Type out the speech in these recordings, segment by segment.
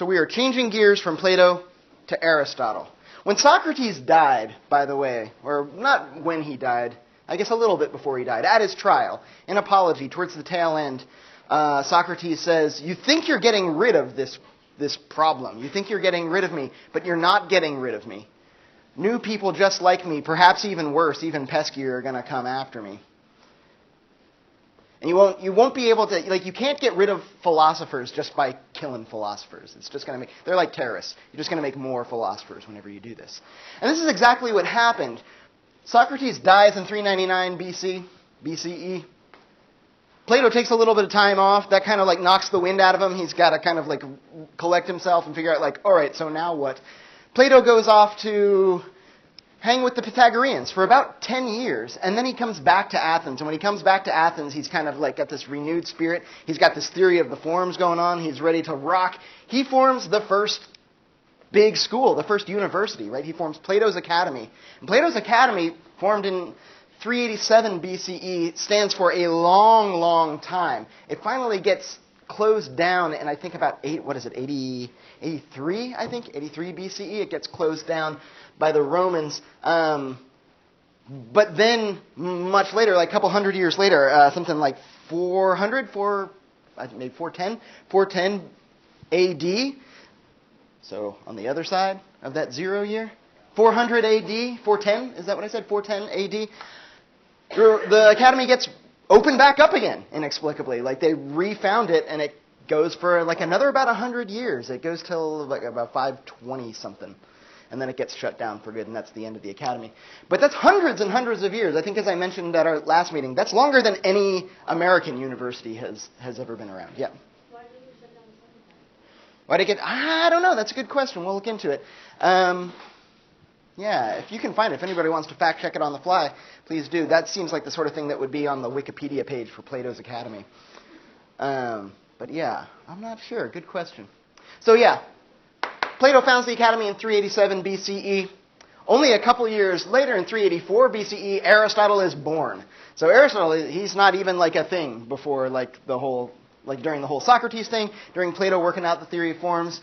So we are changing gears from Plato to Aristotle. When Socrates died, by the way, or not when he died, I guess a little bit before he died, at his trial, in Apology, towards the tail end, Socrates says, you think you're getting rid of this problem. You think you're getting rid of me, but you're not getting rid of me. New people just like me, perhaps even worse, even peskier, are going to come after me. And you won't be able to, you can't get rid of philosophers just by killing philosophers. It's just going to they're like terrorists. You're just going to make more philosophers whenever you do this. And this is exactly what happened. Socrates dies in 399 BCE. Plato takes a little bit of time off. That kind of knocks the wind out of him. He's got to kind of collect himself and figure out all right, so now what? Plato goes off to hang with the Pythagoreans for about 10 years, and then he comes back to Athens. And when he comes back to Athens, he's kind of got this renewed spirit. He's got this theory of the forms going on. He's ready to rock. He forms the first big school, the first university, right? He forms Plato's Academy. And Plato's Academy, formed in 387 BCE, stands for a long, long time. It finally gets closed down in, I think, about 83, I think, 83 BCE. It gets closed down by the Romans. But then, much later, a couple hundred years later, something like 410 AD. So, on the other side of that 0 year, 400 AD, 410, is that what I said? 410 AD. The Academy gets opened back up again, inexplicably. They refound it, and it goes for another about 100 years. It goes till about 520 something. And then it gets shut down for good, and that's the end of the Academy. But that's hundreds and hundreds of years. I think, as I mentioned at our last meeting, that's longer than any American university has ever been around. Yeah. Why did you shut down the second time? Why did it get... I don't know. That's a good question. We'll look into it. Yeah, if you can find it. If anybody wants to fact check it on the fly, please do. That seems like the sort of thing that would be on the Wikipedia page for Plato's Academy. But yeah, I'm not sure. Good question. So yeah, Plato founds the Academy in 387 BCE. Only a couple years later, in 384 BCE, Aristotle is born. So Aristotle, he's not even a thing before during the whole Socrates thing, during Plato working out the theory of forms.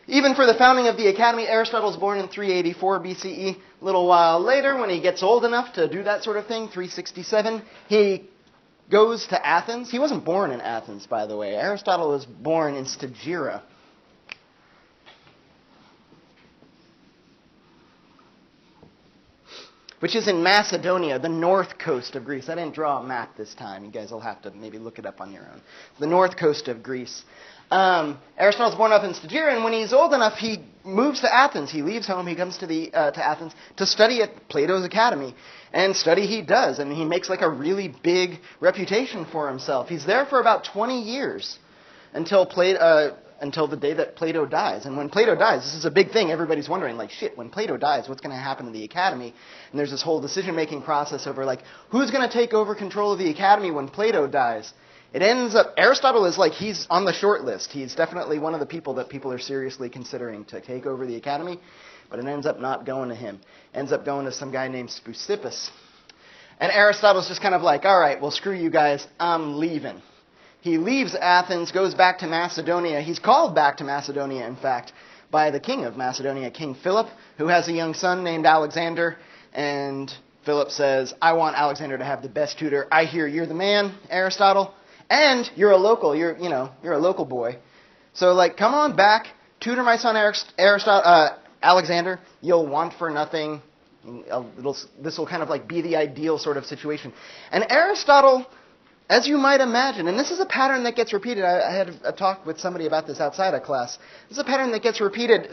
Even for the founding of the Academy, Aristotle's born in 384 BCE. A little while later, when he gets old enough to do that sort of thing, 367, he goes to Athens. He wasn't born in Athens, by the way. Aristotle was born in Stagira, which is in Macedonia, the north coast of Greece. I didn't draw a map this time. You guys will have to maybe look it up on your own. The north coast of Greece. Aristotle's born up in Stagira, and when he's old enough, he moves to Athens. He leaves home. He comes to Athens to study at Plato's Academy. And study he does, and he makes a really big reputation for himself. He's there for about 20 years until the day that Plato dies. And when Plato dies, this is a big thing. Everybody's wondering, when Plato dies, what's going to happen to the Academy? And there's this whole decision-making process over, who's going to take over control of the Academy when Plato dies? It ends up, Aristotle is he's on the short list. He's definitely one of the people that people are seriously considering to take over the Academy, but it ends up not going to him. It ends up going to some guy named Speusippus. And Aristotle's just kind of all right, well, screw you guys, I'm leaving. He leaves Athens, goes back to Macedonia. He's called back to Macedonia, in fact, by the king of Macedonia, King Philip, who has a young son named Alexander. And Philip says, I want Alexander to have the best tutor. I hear you're the man, Aristotle. And you're a local. You're a local boy. So, come on back, tutor my son Alexander. You'll want for nothing. This will kind of be the ideal sort of situation. And Aristotle, as you might imagine, and this is a pattern that gets repeated. I had a talk with somebody about this outside of class. This is a pattern that gets repeated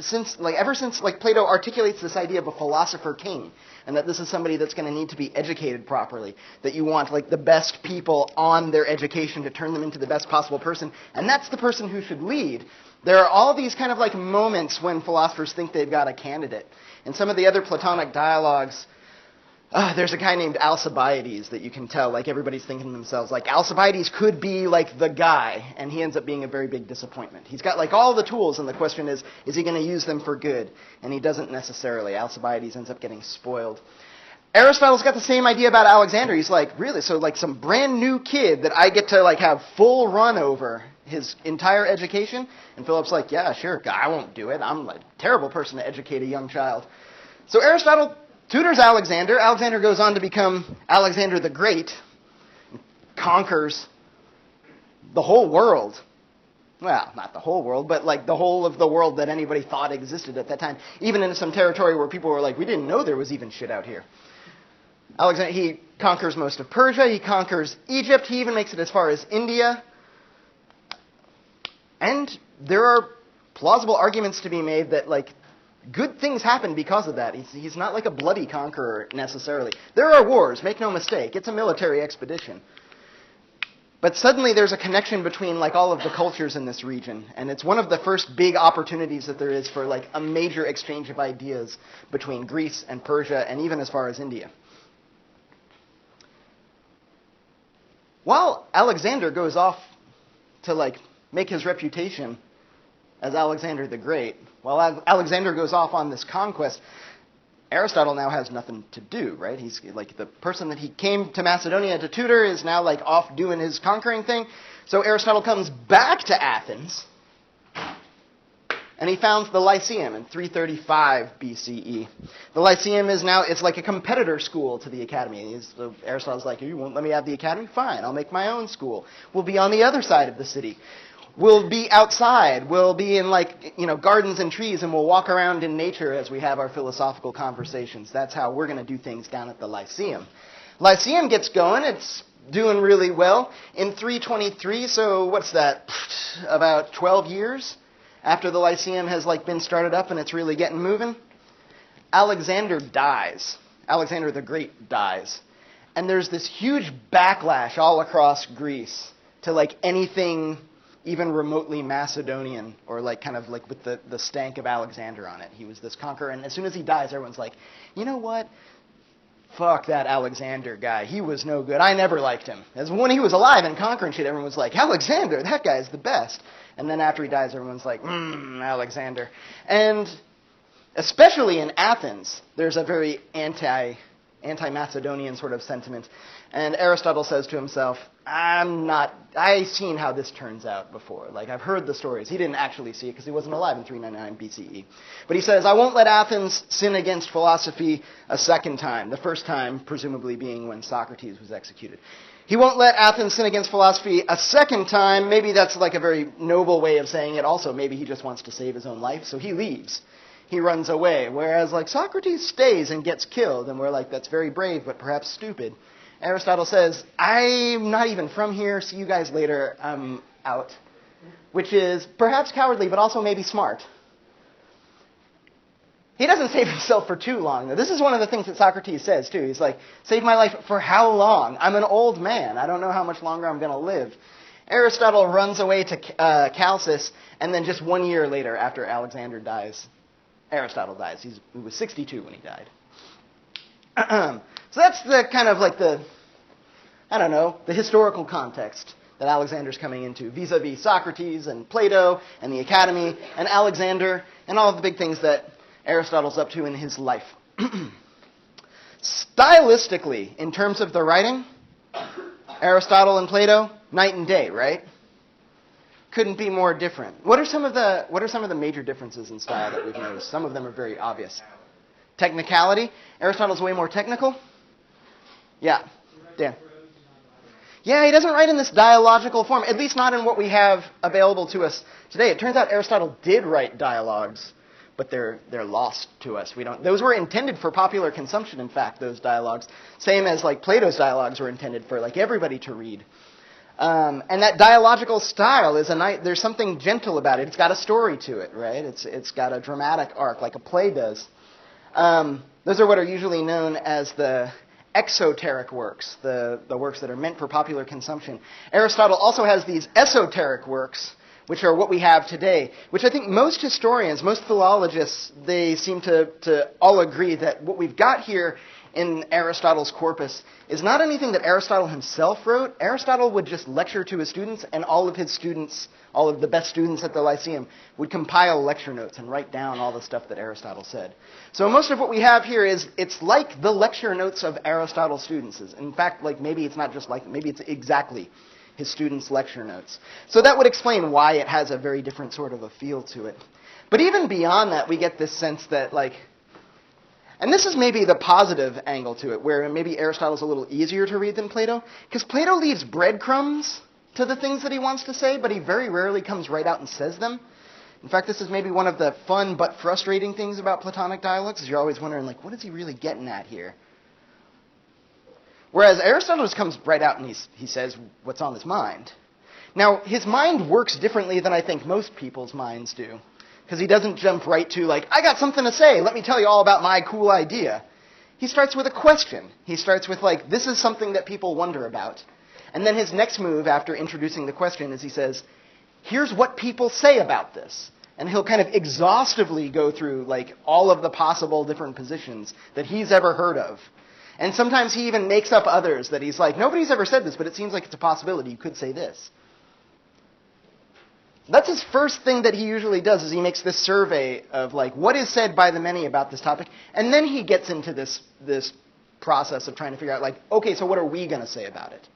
ever since Plato articulates this idea of a philosopher king. And that this is somebody that's going to need to be educated properly. That you want the best people on their education to turn them into the best possible person. And that's the person who should lead. There are all these kind of moments when philosophers think they've got a candidate. In some of the other Platonic dialogues, there's a guy named Alcibiades that you can tell, everybody's thinking to themselves, Alcibiades could be, the guy, and he ends up being a very big disappointment. He's got, all the tools, and the question is he going to use them for good? And he doesn't necessarily. Alcibiades ends up getting spoiled. Aristotle's got the same idea about Alexander. He's really? So, some brand new kid that I get to, have full run over. his entire education. And Philip's like, yeah, sure, I won't do it. I'm a terrible person to educate a young child. So Aristotle tutors Alexander. Alexander goes on to become Alexander the Great, conquers the whole world. Well, not the whole world, but like the whole of the world that anybody thought existed at that time. Even in some territory where people were like, we didn't know there was even shit out here. Alexander, he conquers most of Persia. He conquers Egypt. He even makes it as far as India. And there are plausible arguments to be made that like good things happen because of that. He's not like a bloody conqueror necessarily. There are wars, make no mistake. It's a military expedition. But suddenly there's a connection between like all of the cultures in this region, and it's one of the first big opportunities that there is for like a major exchange of ideas between Greece and Persia and even as far as India. While Alexander goes off to like make his reputation as Alexander the Great, while Alexander goes off on this conquest, Aristotle now has nothing to do, right? He's like the person that he came to Macedonia to tutor is now like off doing his conquering thing. So Aristotle comes back to Athens, and he founds the Lyceum in 335 BCE. The Lyceum is now, it's like a competitor school to the academy. So Aristotle's like, you won't let me have the academy? Fine, I'll make my own school. We'll be on the other side of the city. We'll be outside. We'll be in like, gardens and trees, and we'll walk around in nature as we have our philosophical conversations. That's how we're going to do things down at the Lyceum. Lyceum gets going. It's doing really well. In 323, so what's that, about 12 years after the Lyceum has like been started up and it's really getting moving, Alexander dies. Alexander the Great dies. And there's this huge backlash all across Greece to like anything even remotely Macedonian, or like kind of like with the stank of Alexander on it. He was this conqueror, and as soon as he dies, everyone's like, you know what? Fuck that Alexander guy. He was no good. I never liked him. As when he was alive and conquering shit, everyone was like, Alexander, that guy's the best. And then after he dies, everyone's like, Alexander. And especially in Athens, there's a very anti-Macedonian sort of sentiment. And Aristotle says to himself, I've seen how this turns out before. Like, I've heard the stories. He didn't actually see it because he wasn't alive in 399 BCE. But he says, I won't let Athens sin against philosophy a second time. The first time, presumably, being when Socrates was executed. He won't let Athens sin against philosophy a second time. Maybe that's like a very noble way of saying it. Also, maybe he just wants to save his own life, so he leaves. He runs away. Whereas, like, Socrates stays and gets killed, and we're like, that's very brave, but perhaps stupid. Aristotle says, I'm not even from here, see you guys later, I'm out. Which is perhaps cowardly, but also maybe smart. He doesn't save himself for too long, though. This is one of the things that Socrates says, too. He's like, save my life for how long? I'm an old man. I don't know how much longer I'm going to live. Aristotle runs away to Chalcis, and then just 1 year later, after Alexander dies, Aristotle dies. He was 62 when he died. So that's the kind of like the historical context that Alexander's coming into, vis-a-vis Socrates and Plato and the academy and Alexander and all of the big things that Aristotle's up to in his life. Stylistically, in terms of the writing, Aristotle and Plato, night and day, right? Couldn't be more different. What are some of the major differences in style that we've noticed? Some of them are very obvious. Technicality. Aristotle's way more technical. Yeah, Dan. Yeah, he doesn't write in this dialogical form, at least not in what we have available to us today. It turns out Aristotle did write dialogues, but they're lost to us. Those were intended for popular consumption, in fact, those dialogues. Same as like Plato's dialogues were intended for like everybody to read. And that dialogical style there's something gentle about it. It's got a story to it, right? It's got a dramatic arc like a play does. Those are what are usually known as the exoteric works, the works that are meant for popular consumption. Aristotle also has these esoteric works, which are what we have today, which I think most historians, most philologists, they seem to all agree that what we've got here in Aristotle's corpus is not anything that Aristotle himself wrote. Aristotle would just lecture to his students, and all of his students, all of the best students at the Lyceum, would compile lecture notes and write down all the stuff that Aristotle said. So most of what we have here it's like the lecture notes of Aristotle's students. In fact, like maybe it's not just like, maybe it's exactly his students' lecture notes. So that would explain why it has a very different sort of a feel to it. But even beyond that, we get this sense that, like, and this is maybe the positive angle to it, where maybe Aristotle's a little easier to read than Plato, because Plato leaves breadcrumbs to the things that he wants to say, but he very rarely comes right out and says them. In fact, this is maybe one of the fun but frustrating things about Platonic dialogues, is you're always wondering, like, what is he really getting at here? Whereas Aristotle just comes right out and he says what's on his mind. Now, his mind works differently than I think most people's minds do. Because he doesn't jump right to, like, I got something to say, let me tell you all about my cool idea. He starts with a question. He starts with, like, this is something that people wonder about. And then his next move after introducing the question is he says, here's what people say about this. And he'll kind of exhaustively go through, like, all of the possible different positions that he's ever heard of. And sometimes he even makes up others that he's like, nobody's ever said this, but it seems like it's a possibility. You could say this. That's his first thing that he usually does, is he makes this survey of, like, what is said by the many about this topic. And then he gets into this process of trying to figure out, like, okay, so what are we going to say about it?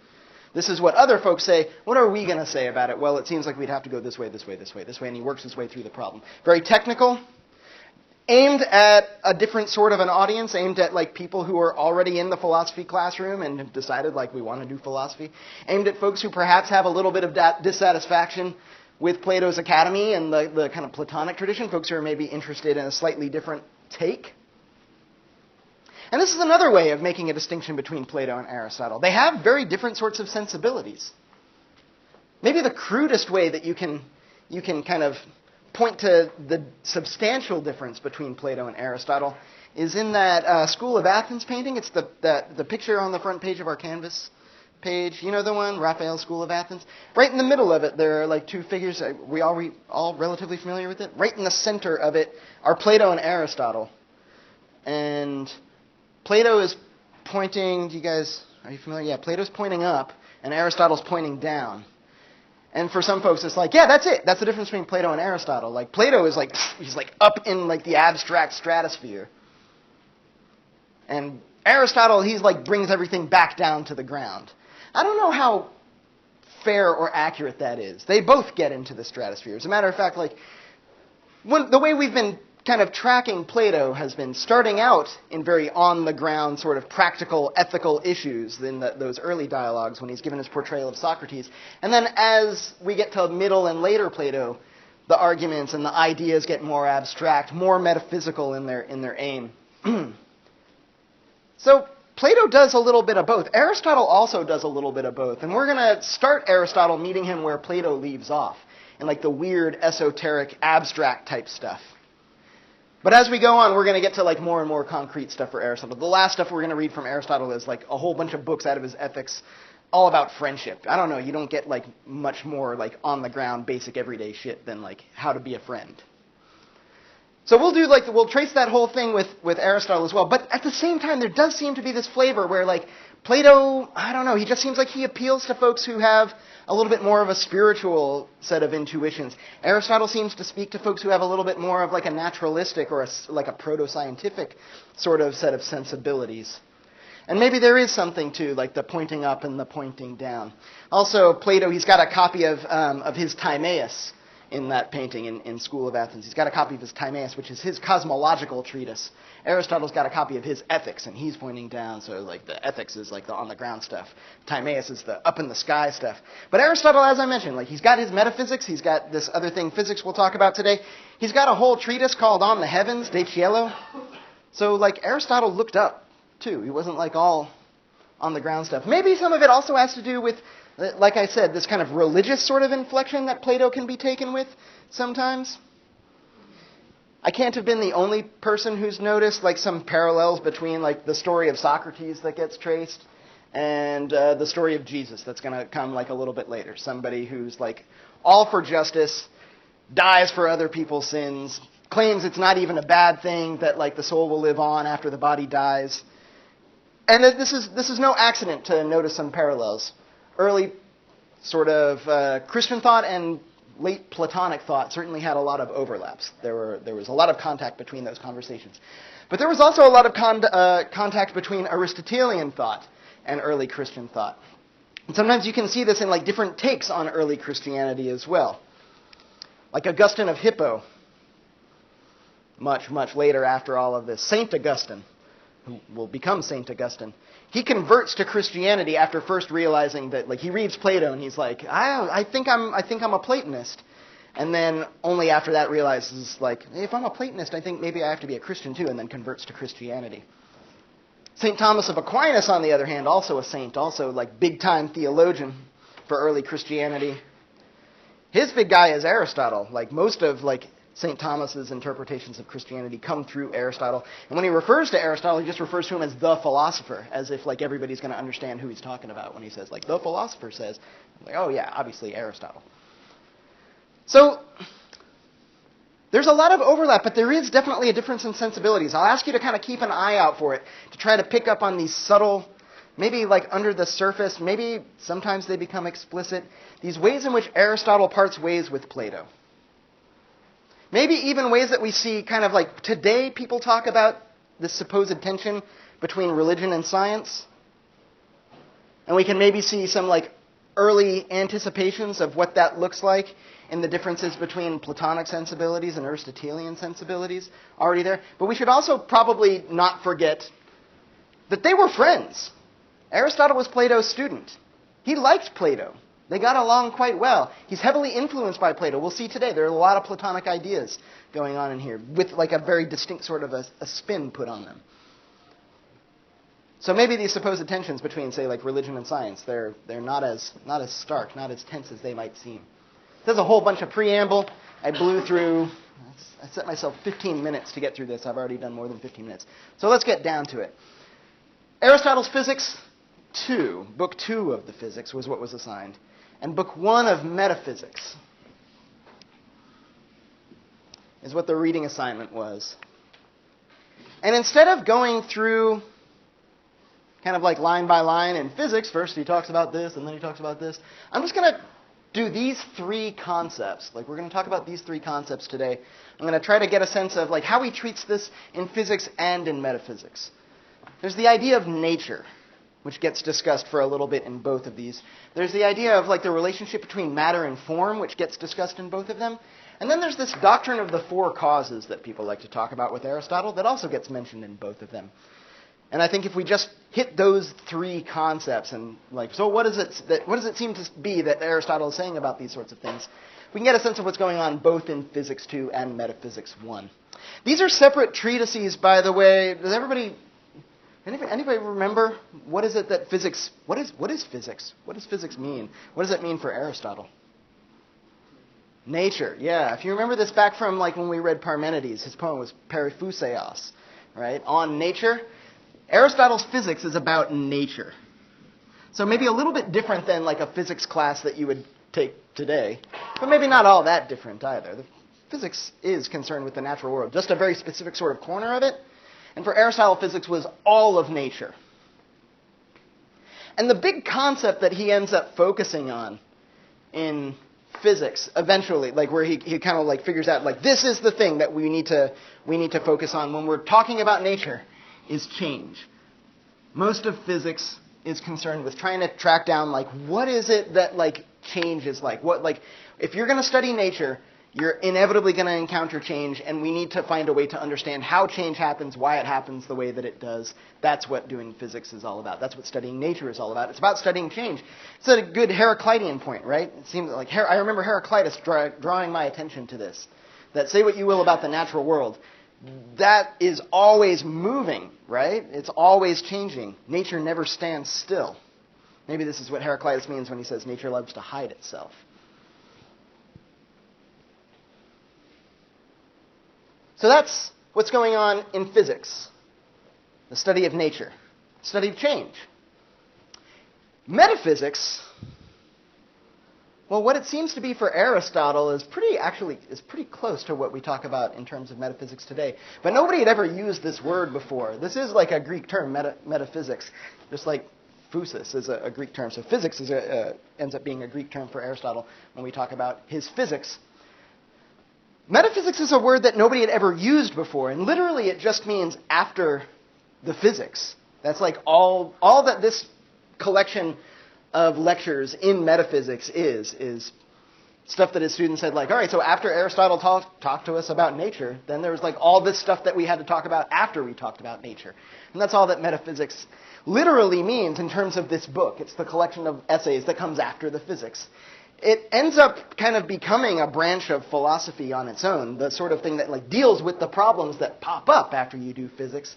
This is what other folks say. What are we going to say about it? Well, it seems like we'd have to go this way, this way, this way, this way. And he works his way through the problem. Very technical, aimed at a different sort of an audience, aimed at, like, people who are already in the philosophy classroom and have decided, like, we want to do philosophy. Aimed at folks who perhaps have a little bit of dissatisfaction with Plato's Academy and the kind of Platonic tradition, folks who are maybe interested in a slightly different take. And this is another way of making a distinction between Plato and Aristotle. They have very different sorts of sensibilities. Maybe the crudest way that you can kind of point to the substantial difference between Plato and Aristotle is in that School of Athens painting. It's the picture on the front page of our canvas page. You know the one, Raphael's School of Athens? Right in the middle of it, there are like two figures. We all relatively familiar with it? Right in the center of it are Plato and Aristotle. And Plato is pointing, are you familiar? Yeah, Plato's pointing up, and Aristotle's pointing down. And for some folks, it's like, yeah, that's it. That's the difference between Plato and Aristotle. Like, Plato is like, he's like up in like the abstract stratosphere. And Aristotle, he's like brings everything back down to the ground. I don't know how fair or accurate that is. They both get into the stratosphere. As a matter of fact, like, the way we've been kind of tracking Plato has been starting out in very on-the-ground sort of practical, ethical issues in those early dialogues when he's given his portrayal of Socrates. And then as we get to middle and later Plato, the arguments and the ideas get more abstract, more metaphysical in their aim. So Plato does a little bit of both. Aristotle also does a little bit of both. And we're going to start Aristotle meeting him where Plato leaves off, in like the weird, esoteric, abstract type stuff. But as we go on, we're going to get to like more and more concrete stuff for Aristotle. The last stuff we're going to read from Aristotle is like a whole bunch of books out of his ethics, all about friendship. I don't know, you don't get like much more like on the ground, basic everyday shit than like how to be a friend. So we'll trace that whole thing with Aristotle as well. But at the same time, there does seem to be this flavor where like Plato, I don't know, he just seems like he appeals to folks who have a little bit more of a spiritual set of intuitions. Aristotle seems to speak to folks who have a little bit more of like a naturalistic or like a proto-scientific sort of set of sensibilities. And maybe there is something to like the pointing up and the pointing down. Also, Plato, he's got a copy of his Timaeus in that painting in School of Athens. He's got a copy of his Timaeus, which is his cosmological treatise. Aristotle's got a copy of his Ethics, and he's pointing down, so like the Ethics is like the on-the-ground stuff. Timaeus is the up-in-the-sky stuff. But Aristotle, as I mentioned, like he's got his metaphysics, he's got this other thing, physics, we'll talk about today. He's got a whole treatise called On the Heavens, De Cielo. So like Aristotle looked up, too. He wasn't like all on-the-ground stuff. Maybe some of it also has to do with, like I said, this kind of religious sort of inflection that Plato can be taken with sometimes. I can't have been the only person who's noticed like some parallels between like the story of Socrates that gets traced and the story of Jesus that's going to come like a little bit later. Somebody who's like all for justice, dies for other people's sins, claims it's not even a bad thing that like the soul will live on after the body dies. And this is no accident to notice some parallels. Early sort of Christian thought and late Platonic thought certainly had a lot of overlaps. There was a lot of contact between those conversations. But there was also a lot of contact between Aristotelian thought and early Christian thought. And sometimes you can see this in like different takes on early Christianity as well. Like Augustine of Hippo, much, much later after all of this. Saint Augustine, who will become Saint Augustine, he converts to Christianity after first realizing that, like, he reads Plato and he's like, I think I'm a Platonist. And then only after that realizes, like, if I'm a Platonist, I think maybe I have to be a Christian too, and then converts to Christianity. St. Thomas of Aquinas, on the other hand, also a saint, also like big-time theologian for early Christianity. His big guy is Aristotle. Like most of like St. Thomas's interpretations of Christianity come through Aristotle. And when he refers to Aristotle, he just refers to him as the philosopher, as if like everybody's going to understand who he's talking about when he says like the philosopher says. Like, oh yeah, obviously Aristotle. So there's a lot of overlap, but there is definitely a difference in sensibilities. I'll ask you to kind of keep an eye out for it, to try to pick up on these subtle, maybe like under the surface, maybe sometimes they become explicit, these ways in which Aristotle parts ways with Plato. Maybe even ways that we see kind of like today people talk about this supposed tension between religion and science. And we can maybe see some like early anticipations of what that looks like in the differences between Platonic sensibilities and Aristotelian sensibilities already there. But we should also probably not forget that they were friends. Aristotle was Plato's student. He liked Plato. They got along quite well. He's heavily influenced by Plato. We'll see today there are a lot of Platonic ideas going on in here with like a very distinct sort of a spin put on them. So maybe these supposed tensions between, say, like religion and science, they're not as stark, not as tense as they might seem. There's a whole bunch of preamble. I blew through. I set myself 15 minutes to get through this. I've already done more than 15 minutes. So let's get down to it. Aristotle's Physics II, Book 2 of the Physics was what was assigned, and Book 1 of Metaphysics is what the reading assignment was. And instead of going through kind of like line by line in physics, first he talks about this and then he talks about this, I'm just going to do these three concepts. Like we're going to talk about these three concepts today. I'm going to try to get a sense of like how he treats this in physics and in metaphysics. There's the idea of nature, which gets discussed for a little bit in both of these. There's the idea of like the relationship between matter and form, which gets discussed in both of them. And then there's this doctrine of the four causes that people like to talk about with Aristotle that also gets mentioned in both of them. And I think if we just hit those three concepts and like, so what does it seem to be that Aristotle is saying about these sorts of things, we can get a sense of what's going on both in Physics 2 and Metaphysics 1. These are separate treatises, by the way. Does anybody remember what is it that physics? What is physics? What does physics mean? What does it mean for Aristotle? Nature. Yeah. If you remember this back from like when we read Parmenides, his poem was Periphuseos, right? On nature. Aristotle's physics is about nature. So maybe a little bit different than like a physics class that you would take today, but maybe not all that different either. The physics is concerned with the natural world, just a very specific sort of corner of it. And for Aristotle, physics was all of nature. And the big concept that he ends up focusing on in physics eventually, like where he kind of like figures out like this is the thing that we need to focus on when we're talking about nature, is change. Most of physics is concerned with trying to track down like what is it that like change is like. What like if you're going to study nature, you're inevitably going to encounter change, and we need to find a way to understand how change happens, why it happens the way that it does. That's what doing physics is all about. That's what studying nature is all about. It's about studying change. It's a good Heraclitean point, right? It seems like I remember Heraclitus drawing my attention to this. That say what you will about the natural world, that is always moving, right? It's always changing. Nature never stands still. Maybe this is what Heraclitus means when he says nature loves to hide itself. So that's what's going on in physics, the study of nature, study of change. Metaphysics, well, what it seems to be for Aristotle is pretty close to what we talk about in terms of metaphysics today. But nobody had ever used this word before. This is like a Greek term, metaphysics, just like physis is a Greek term. So physics ends up being a Greek term for Aristotle when we talk about his physics. Metaphysics is a word that nobody had ever used before, and literally it just means after the physics. That's like all that this collection of lectures in metaphysics is stuff that his students said, like, all right, so after Aristotle talked to us about nature, then there was like all this stuff that we had to talk about after we talked about nature. And that's all that metaphysics literally means in terms of this book. It's the collection of essays that comes after the physics. It ends up kind of becoming a branch of philosophy on its own, the sort of thing that like deals with the problems that pop up after you do physics.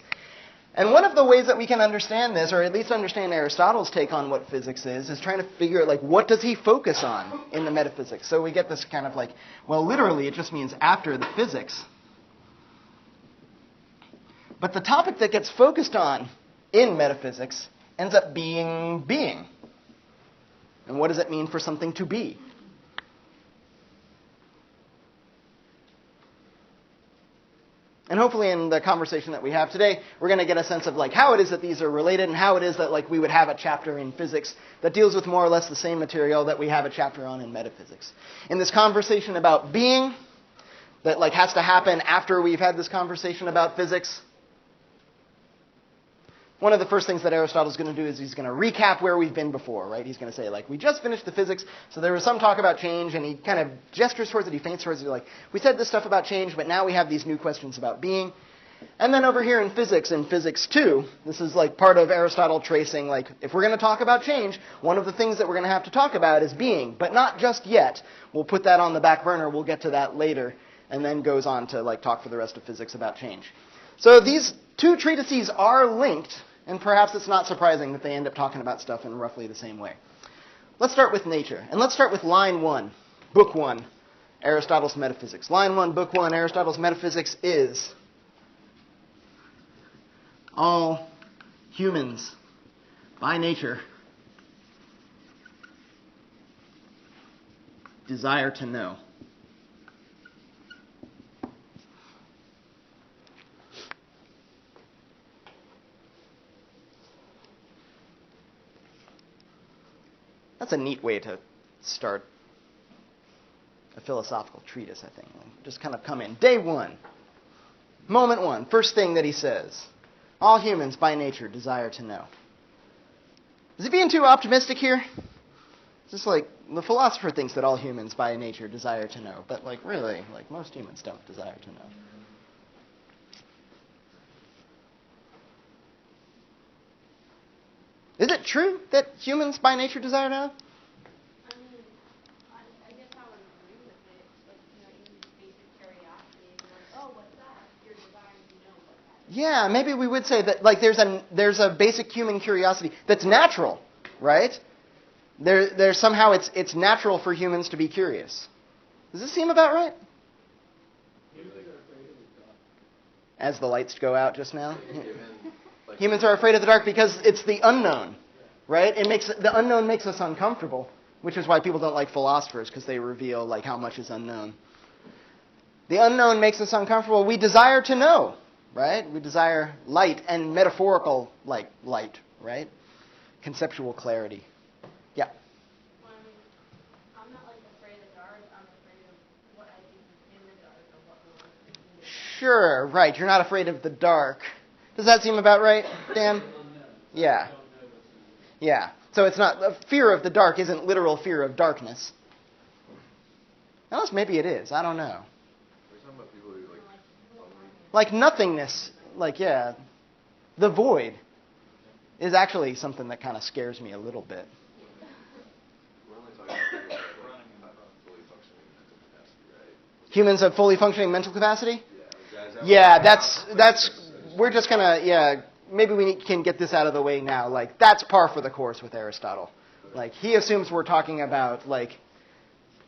And one of the ways that we can understand this, or at least understand Aristotle's take on what physics is trying to figure out, like, what does he focus on in the metaphysics? So we get this kind of like, well, literally it just means after the physics. But the topic that gets focused on in metaphysics ends up being being. And what does it mean for something to be? And hopefully in the conversation that we have today, we're going to get a sense of like how it is that these are related and how it is that like we would have a chapter in physics that deals with more or less the same material that we have a chapter on in metaphysics. In this conversation about being that like has to happen after we've had this conversation about physics, one of the first things that Aristotle's going to do is he's going to recap where we've been before, right? He's going to say, like, we just finished the physics, so there was some talk about change, and he kind of gestures towards it, he feints towards it, like, we said this stuff about change, but now we have these new questions about being. And then over here in Physics II, this is like part of Aristotle tracing, like, if we're going to talk about change, one of the things that we're going to have to talk about is being, but not just yet. We'll put that on the back burner, we'll get to that later, and then goes on to, like, talk for the rest of physics about change. So these two treatises are linked, and perhaps it's not surprising that they end up talking about stuff in roughly the same way. Let's start with nature. And let's start with line 1, book 1, Aristotle's Metaphysics. Line 1, book 1, Aristotle's Metaphysics is all humans by nature desire to know. That's a neat way to start a philosophical treatise, I think. Just kind of come in. Day 1. Moment 1. First thing that he says. All humans, by nature, desire to know. Is he being too optimistic here? It's just like, the philosopher thinks that all humans, by nature, desire to know. But, like, really, like, most humans don't desire to know. Is it true that humans by nature desire to know? I mean, I guess I would agree with it. Like, even just basic curiosity. Like, oh, what's that? You're desiring to know what that is. Yeah, maybe we would say that like there's a basic human curiosity that's natural, right? There's somehow it's natural for humans to be curious. Does this seem about right? As the lights go out just now. Humans are afraid of the dark because it's the unknown, right? The unknown makes us uncomfortable, which is why people don't like philosophers, because they reveal like how much is unknown. The unknown makes us uncomfortable. We desire to know, right? We desire light and metaphorical like light, right? Conceptual clarity. Yeah. Well, I mean, I'm not like afraid of the dark. I'm afraid of what I think is in the dark or what will be in the dark. Sure, right. You're not afraid of the dark. Does that seem about right, Dan? Yeah. Yeah. So it's not, the fear of the dark isn't literal fear of darkness. Unless maybe it is. I don't know. Like nothingness. Like, yeah. The void is actually something that kind of scares me a little bit. Humans have fully functioning mental capacity? Yeah, that's we're just going to, maybe we can get this out of the way now. Like, that's par for the course with Aristotle. Like, he assumes we're talking about, like,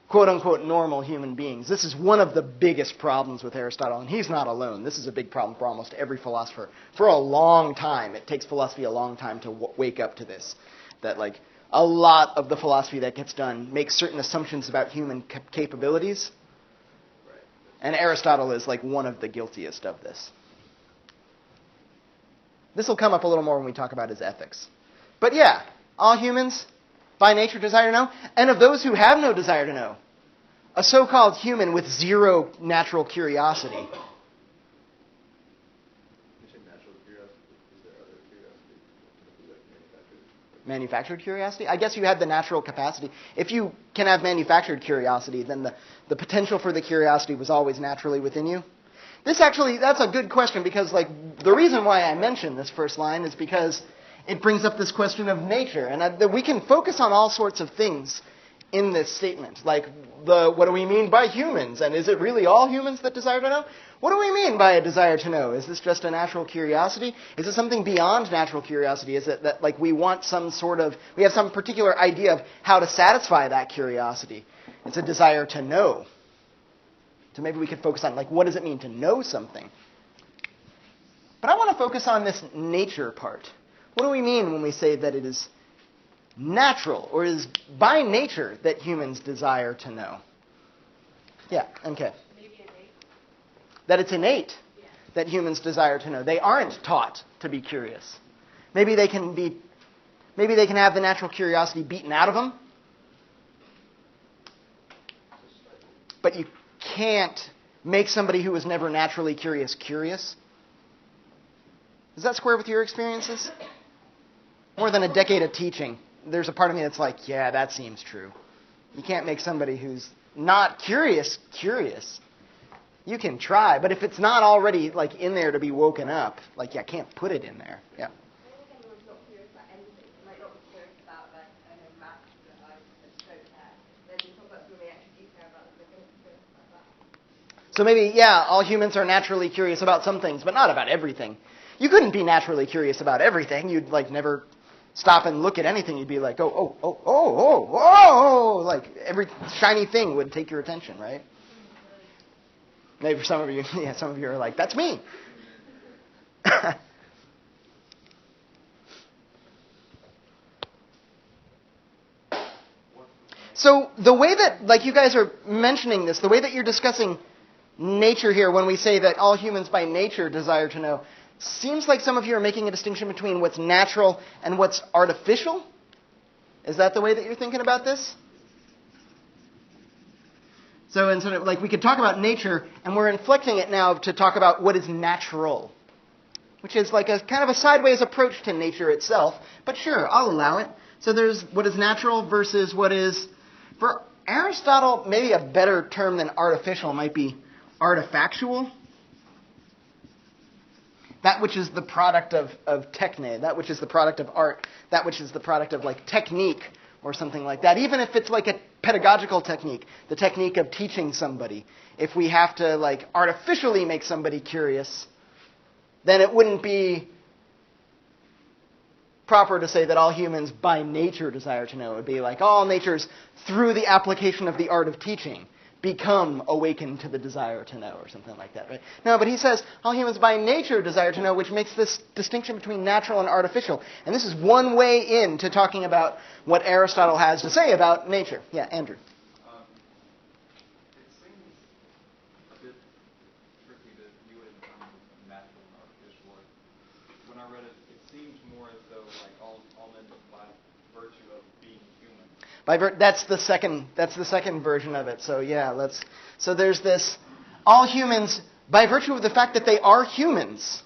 quote-unquote normal human beings. This is one of the biggest problems with Aristotle, and he's not alone. This is a big problem for almost every philosopher. For a long time, it takes philosophy a long time to wake up to this. That, like, a lot of the philosophy that gets done makes certain assumptions about human capabilities. And Aristotle is, like, one of the guiltiest of this. This will come up a little more when we talk about his ethics. But yeah, all humans by nature desire to know. And of those who have no desire to know, a so-called human with zero natural curiosity. You say natural curiosity? Is there other curiosity? Like manufactured? manufactured curiosity? I guess you had the natural capacity. If you can have manufactured curiosity, then the potential for the curiosity was always naturally within you. That's a good question, because like the reason why I mentioned this first line is because it brings up this question of nature, and we can focus on all sorts of things in this statement, like what do we mean by humans, and is it really all humans that desire to know? What do we mean by a desire to know? Is this just a natural curiosity? Is it something beyond natural curiosity? Is it that like we have some particular idea of how to satisfy that curiosity? It's a desire to know. So maybe we could focus on, like, what does it mean to know something? But I want to focus on this nature part. What do we mean when we say that it is natural, or is by nature, that humans desire to know? Yeah, okay. Maybe innate. That it's innate that humans desire to know. They aren't taught to be curious. Maybe they can have the natural curiosity beaten out of them. But you can't make somebody who was never naturally curious curious. Does that square with your experiences? More than a decade of teaching, there's a part of me that's like, yeah, that seems true. You can't make somebody who's not curious curious. You can try, but if it's not already like in there to be woken up, like, I can't put it in there. Yeah. Anyone's not curious about anything. They might not be curious about, like, I know, maths that I don't care. Then you talk about something they actually do care about, they're going to be curious about that. So maybe, yeah, all humans are naturally curious about some things, but not about everything. You couldn't be naturally curious about everything. You'd like never stop and look at anything. You'd be like, oh, like every shiny thing would take your attention, right? Maybe for some of you, yeah, some of you are like, that's me. So the way that, like, you guys are mentioning this, the way that you're discussing nature here when we say that all humans by nature desire to know, seems like some of you are making a distinction between what's natural and what's artificial. Is that the way that you're thinking about this? So instead of, like, we could talk about nature, and we're inflecting it now to talk about what is natural, which is like a kind of a sideways approach to nature itself. But sure, I'll allow it. So there's what is natural versus what is, for Aristotle, maybe a better term than artificial might be artefactual. That which is the product of techne, that which is the product of art, that which is the product of like technique or something like that. Even if it's like a pedagogical technique, the technique of teaching somebody. If we have to like artificially make somebody curious, then it wouldn't be proper to say that all humans by nature desire to know. It would be like all natures, through the application of the art of teaching, become awakened to the desire to know, or something like that, right? No, but he says all humans by nature desire to know, which makes this distinction between natural and artificial. And this is one way into talking about what Aristotle has to say about nature. Yeah, Andrew. It seems a bit tricky to view it in terms of natural and artificial. When I read it, it seems more as though like all men by virtue of being human. That's the second version of it. So yeah, so there's this, all humans, by virtue of the fact that they are humans,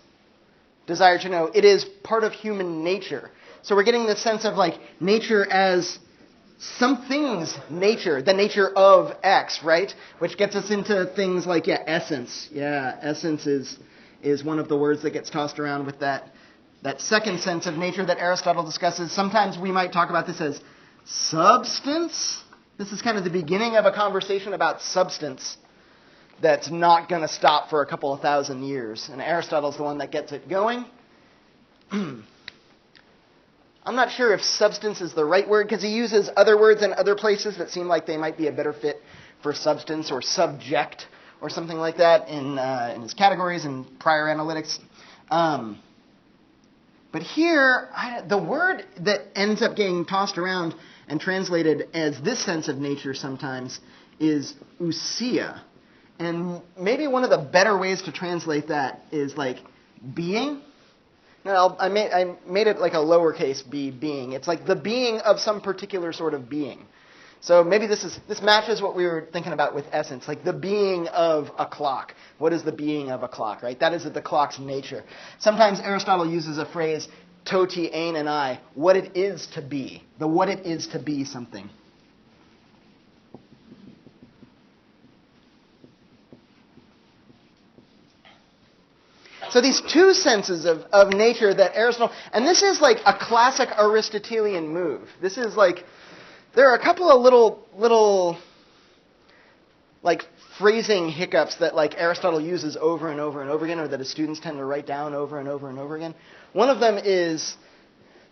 desire to know. It is part of human nature. So we're getting this sense of like nature as something's nature, the nature of X, right? Which gets us into things like, essence. Yeah, essence is one of the words that gets tossed around with that second sense of nature that Aristotle discusses. Sometimes we might talk about this as substance. This is kind of the beginning of a conversation about substance that's not going to stop for a couple of thousand years. And Aristotle's the one that gets it going. I'm not sure if substance is the right word, because he uses other words in other places that seem like they might be a better fit for substance or subject or something like that in his categories and prior analytics. But here, the word that ends up getting tossed around and translated as this sense of nature sometimes is ousia. And maybe one of the better ways to translate that is like being. Now, I made it like a lowercase b, being. It's like the being of some particular sort of being. So maybe this matches what we were thinking about with essence, like the being of a clock. What is the being of a clock, right? That is the clock's nature. Sometimes Aristotle uses a phrase, toti ein and I, what it is to be, the what it is to be something. So these two senses of nature that Aristotle, and this is like a classic Aristotelian move. This is like, there are a couple of little like phrasing hiccups that like Aristotle uses over and over and over again, or that his students tend to write down over and over and over again. One of them is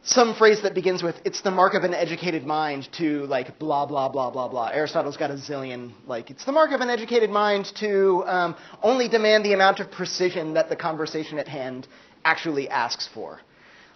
some phrase that begins with, it's the mark of an educated mind to like blah, blah, blah, blah, blah. Aristotle's got a zillion, like, it's the mark of an educated mind to only demand the amount of precision that the conversation at hand actually asks for.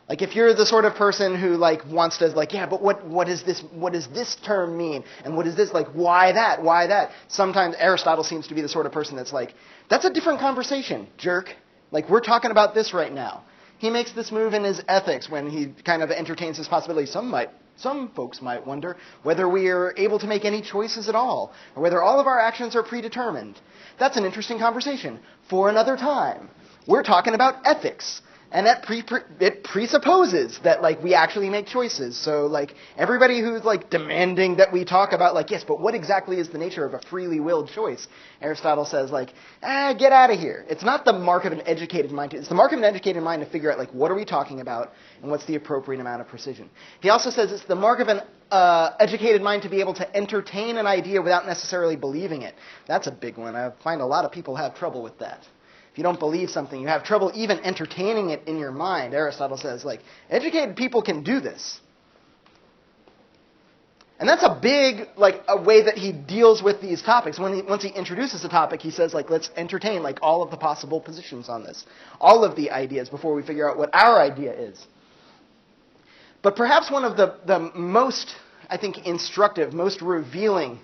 Like, if you're the sort of person who like wants to like, yeah, but what does this term mean? And what is this, like, why that? Why that? Sometimes Aristotle seems to be the sort of person that's like, that's a different conversation, jerk. Like, we're talking about this right now. He makes this move in his ethics when he kind of entertains this possibility. Some folks might wonder whether we are able to make any choices at all, or whether all of our actions are predetermined. That's an interesting conversation for another time. We're talking about ethics. And that it presupposes that like we actually make choices. So like everybody who's like demanding that we talk about like, yes, but what exactly is the nature of a freely willed choice? Aristotle says like, get out of here. It's not the mark of an educated mind. It's the mark of an educated mind to figure out like what are we talking about and what's the appropriate amount of precision. He also says it's the mark of an educated mind to be able to entertain an idea without necessarily believing it. That's a big one. I find a lot of people have trouble with that. If you don't believe something, you have trouble even entertaining it in your mind. Aristotle says, like, educated people can do this. And that's a big, like, a way that he deals with these topics. Once he introduces a topic, he says, like, let's entertain, like, all of the possible positions on this. All of the ideas before we figure out what our idea is. But perhaps one of the most, I think, instructive, most revealing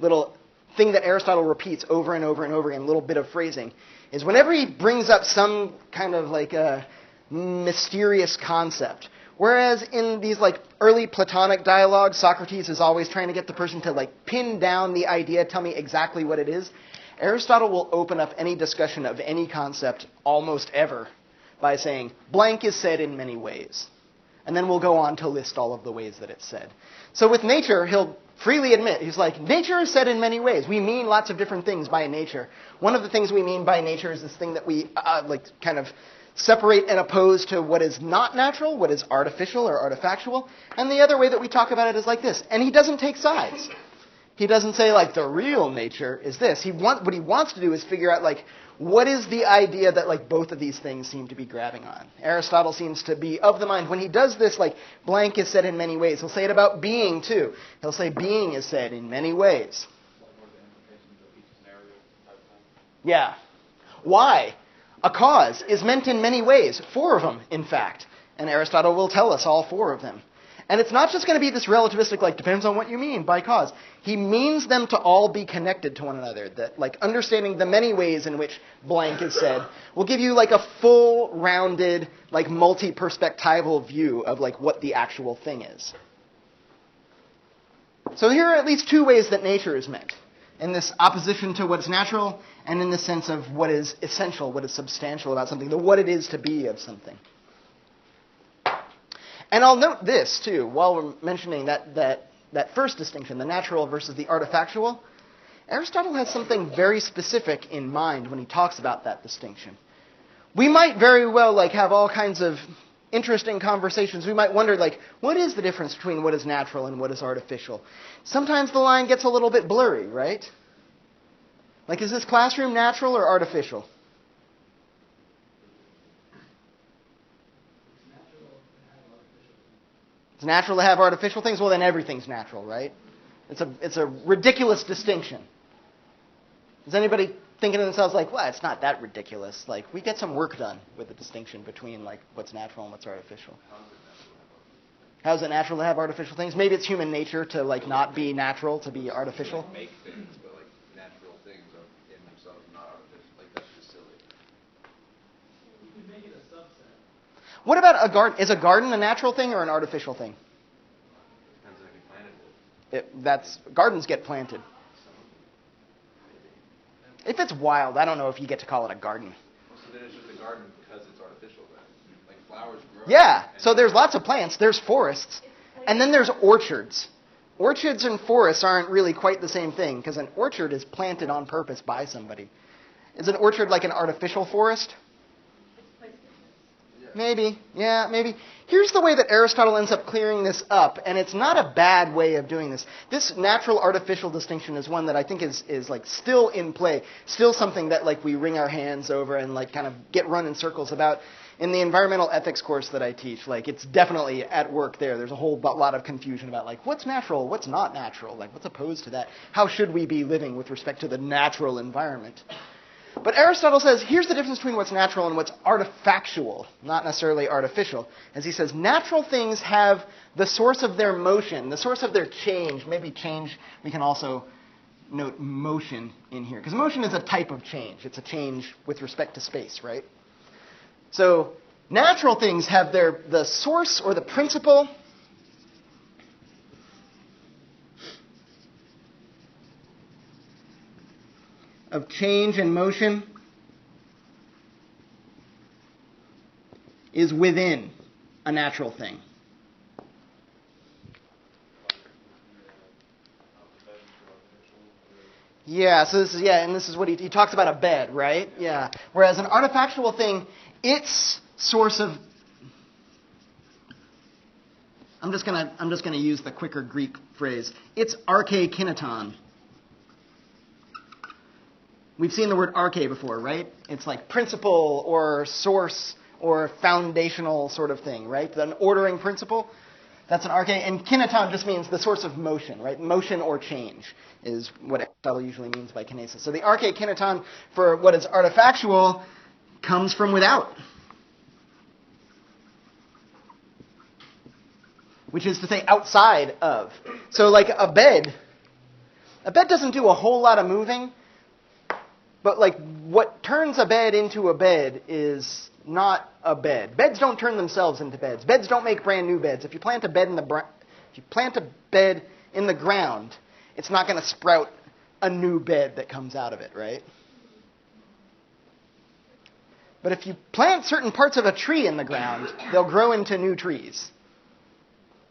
little thing that Aristotle repeats over and over and over again, a little bit of phrasing, is whenever he brings up some kind of like a mysterious concept. Whereas in these like early Platonic dialogues, Socrates is always trying to get the person to like pin down the idea, tell me exactly what it is. Aristotle will open up any discussion of any concept almost ever by saying, blank is said in many ways. And then we'll go on to list all of the ways that it's said. So with nature, he'll freely admit, he's like, nature is said in many ways. We mean lots of different things by nature. One of the things we mean by nature is this thing that we like kind of separate and oppose to what is not natural, what is artificial or artefactual. And the other way that we talk about it is like this. And he doesn't take sides. He doesn't say, like, the real nature is this. What he wants to do is figure out, like, what is the idea that, like, both of these things seem to be grabbing on. Aristotle seems to be of the mind. When he does this, like, blank is said in many ways. He'll say it about being, too. He'll say being is said in many ways. Yeah. Why? A cause is meant in many ways. 4 of them, in fact. And Aristotle will tell us all 4 of them. And it's not just going to be this relativistic, like, depends on what you mean by cause. He means them to all be connected to one another. That, like, understanding the many ways in which blank is said will give you, like, a full, rounded, like, multi-perspectival view of, like, what the actual thing is. So here are at least 2 ways that nature is meant. In this opposition to what's natural, and in the sense of what is essential, what is substantial about something, the what it is to be of something. And I'll note this, too, while we're mentioning that first distinction, the natural versus the artefactual. Aristotle has something very specific in mind when he talks about that distinction. We might very well like have all kinds of interesting conversations. We might wonder, like, what is the difference between what is natural and what is artificial? Sometimes the line gets a little bit blurry, right? Like, is this classroom natural or artificial? It's natural to have artificial things? Well, then everything's natural, right? It's a ridiculous distinction. Is anybody thinking to themselves like, well, it's not that ridiculous. Like, we get some work done with the distinction between like what's natural and what's artificial. How is it natural to have artificial things? Maybe it's human nature to like not be natural, to be artificial. Make things, but like natural things are in themselves not artificial. Like that's just silly. You can make it a subset. What about a garden? Is a garden a natural thing or an artificial thing? Depends on if you planted it. Gardens get planted. If it's wild, I don't know if you get to call it a garden. Well, so then it's just a garden because it's artificial then. Like flowers grow. Yeah, so there's lots of plants. There's forests. And then there's orchards. Orchards and forests aren't really quite the same thing, because an orchard is planted on purpose by somebody. Is an orchard like an artificial forest? Maybe. Yeah, maybe. Here's the way that Aristotle ends up clearing this up, and it's not a bad way of doing this. This natural-artificial distinction is one that I think is like still in play, still something that like we wring our hands over and like kind of get run in circles about. In the environmental ethics course that I teach, like it's definitely at work there. There's a whole lot of confusion about like what's natural, what's not natural, like what's opposed to that. How should we be living with respect to the natural environment? But Aristotle says, here's the difference between what's natural and what's artefactual, not necessarily artificial. As he says, natural things have the source of their motion, the source of their change. Maybe change, we can also note motion in here. Because motion is a type of change. It's a change with respect to space, right? So natural things have the source or the principle of change and motion is within a natural thing. Yeah, so this is, and this is what he talks about a bed, right? Yeah. Whereas an artifactual thing, its source of, I'm just gonna use the quicker Greek phrase. It's arche kineton. We've seen the word arche before, right? It's like principle or source or foundational sort of thing, right? An ordering principle. That's an arche. And kineton just means the source of motion, right? Motion or change is what Aristotle usually means by kinesis. So the arche kineton for what is artifactual comes from without. Which is to say outside of. So like a bed doesn't do a whole lot of moving. But like what turns a bed into a bed is not a bed. Beds don't turn themselves into beds. Beds don't make brand new beds. If you plant a bed in the ground, it's not going to sprout a new bed that comes out of it, right? But if you plant certain parts of a tree in the ground, they'll grow into new trees.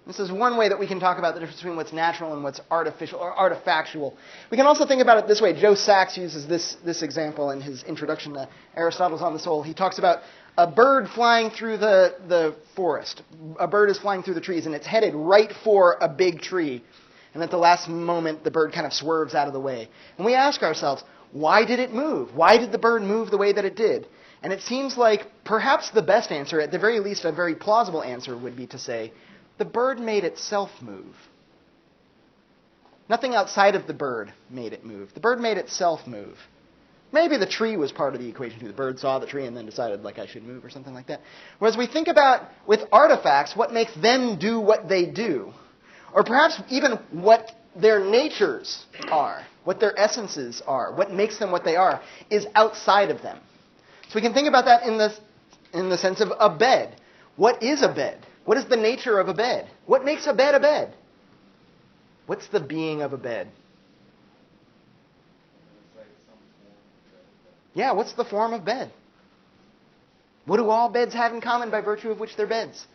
This is one way that we can talk about the difference between what's natural and what's artificial or artifactual. We can also think about it this way. Joe Sachs uses this example in his introduction to Aristotle's On the Soul. He talks about a bird flying through the forest. A bird is flying through the trees, and it's headed right for a big tree. And at the last moment, the bird kind of swerves out of the way. And we ask ourselves, why did it move? Why did the bird move the way that it did? And it seems like perhaps the best answer, at the very least a very plausible answer, would be to say, the bird made itself move. Nothing outside of the bird made it move. The bird made itself move. Maybe the tree was part of the equation too. The bird saw the tree and then decided, like, I should move or something like that. Whereas we think about, with artifacts, what makes them do what they do. Or perhaps even what their natures are, what their essences are, what makes them what they are, is outside of them. So we can think about that in the sense of a bed. What is a bed? What is the nature of a bed? What makes a bed a bed? What's the being of a bed? Yeah, what's the form of bed? What do all beds have in common by virtue of which they're beds?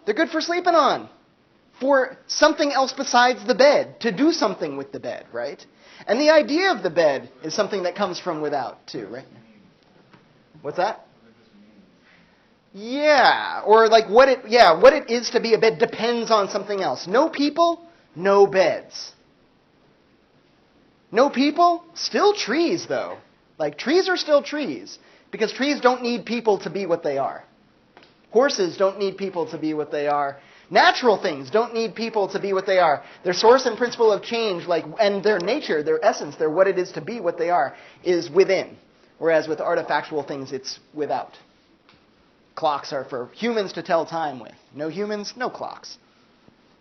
They're good for sleeping on. For something else besides the bed. To do something with the bed, right? And the idea of the bed is something that comes from without, too, right? What's that? Yeah, or like what it is to be a bed depends on something else. No people, no beds. No people, still trees though. Like trees are still trees because trees don't need people to be what they are. Horses don't need people to be what they are. Natural things don't need people to be what they are. Their source and principle of change, and their nature, their essence, their what it is to be what they are, is within. Whereas with artifactual things, it's without. Clocks are for humans to tell time with. No humans, no clocks.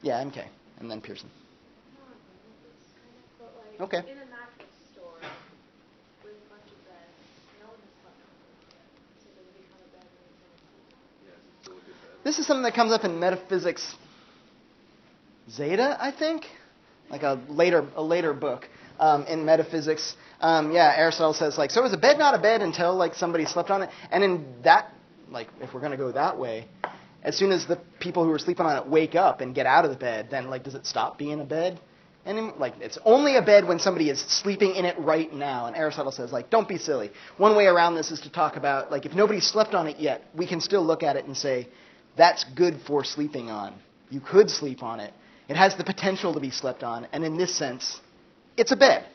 Yeah, MK. And then Pearson. Okay. In a mattress store with a bunch of beds, no one has slept on them yet. So they become a bed and they sleep. This is something that comes up in Metaphysics Zeta, I think, like a later book in Metaphysics. Aristotle says, like, so is a bed not a bed until, like, somebody slept on it? And in that, like, if we're going to go that way, as soon as the people who are sleeping on it wake up and get out of the bed, then, like, does it stop being a bed? And, like, it's only a bed when somebody is sleeping in it right now. And Aristotle says, like, don't be silly. One way around this is to talk about, like, if nobody slept on it yet, we can still look at it and say, that's good for sleeping on. You could sleep on it. It has the potential to be slept on. And in this sense, it's a bed.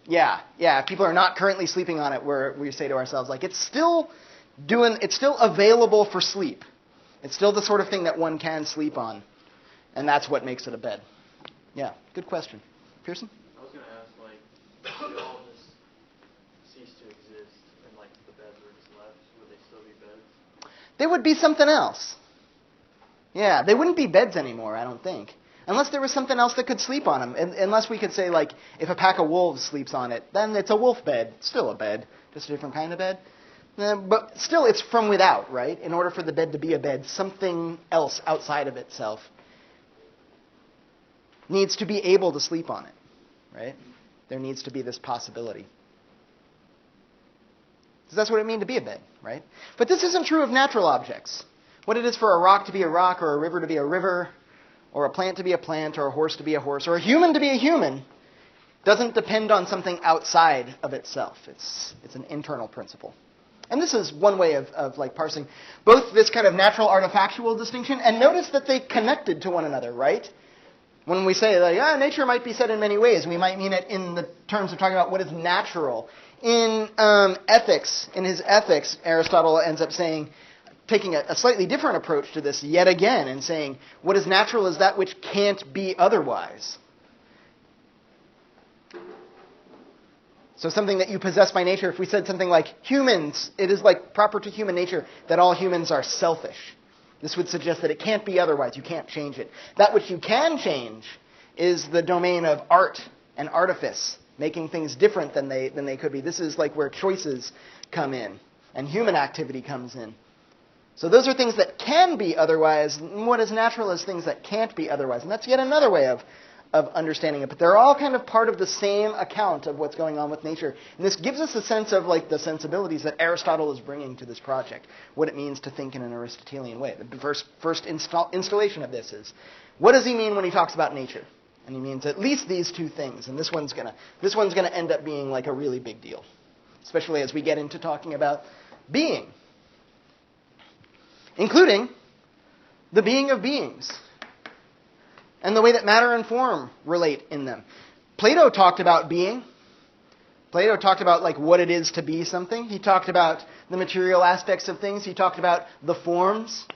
Yeah. If people are not currently sleeping on it, we say to ourselves, like, it's still available for sleep. It's still the sort of thing that one can sleep on. And that's what makes it a bed. Yeah, good question. Pearson? I was going to ask, like, if they all just cease to exist and, like, the beds were just left, would they still be beds? They would be something else. Yeah, they wouldn't be beds anymore, I don't think. Unless there was something else that could sleep on them. Unless we could say, like, if a pack of wolves sleeps on it, then it's a wolf bed. Still a bed, just a different kind of bed. But still, it's from without, right? In order for the bed to be a bed, something else outside of itself needs to be able to sleep on it, right? There needs to be this possibility. Because that's what it means to be a bed, right? But this isn't true of natural objects. What it is for a rock to be a rock, or a river to be a river, or a plant to be a plant, or a horse to be a horse, or a human to be a human, doesn't depend on something outside of itself. It's an internal principle. And this is one way of like parsing both this kind of natural artifactual distinction, and notice that they connected to one another, right? When we say, like, nature might be said in many ways, we might mean it in the terms of talking about what is natural. In ethics, in his ethics, Aristotle ends up saying, taking a slightly different approach to this yet again, and saying, what is natural is that which can't be otherwise. So something that you possess by nature, if we said something like humans, it is like proper to human nature that all humans are selfish. This would suggest that it can't be otherwise. You can't change it. That which you can change is the domain of art and artifice, making things different than they could be. This is like where choices come in and human activity comes in. So those are things that can be otherwise. And what is natural is things that can't be otherwise. And that's yet another way of understanding it. But they're all kind of part of the same account of what's going on with nature. And this gives us a sense of like the sensibilities that Aristotle is bringing to this project, what it means to think in an Aristotelian way. The first installation of this is, what does he mean when he talks about nature? And he means at least these two things. And this one's gonna end up being like a really big deal, especially as we get into talking about being, including the being of beings, and the way that matter and form relate in them. Plato talked about being. Plato talked about like what it is to be something. He talked about the material aspects of things. He talked about the forms.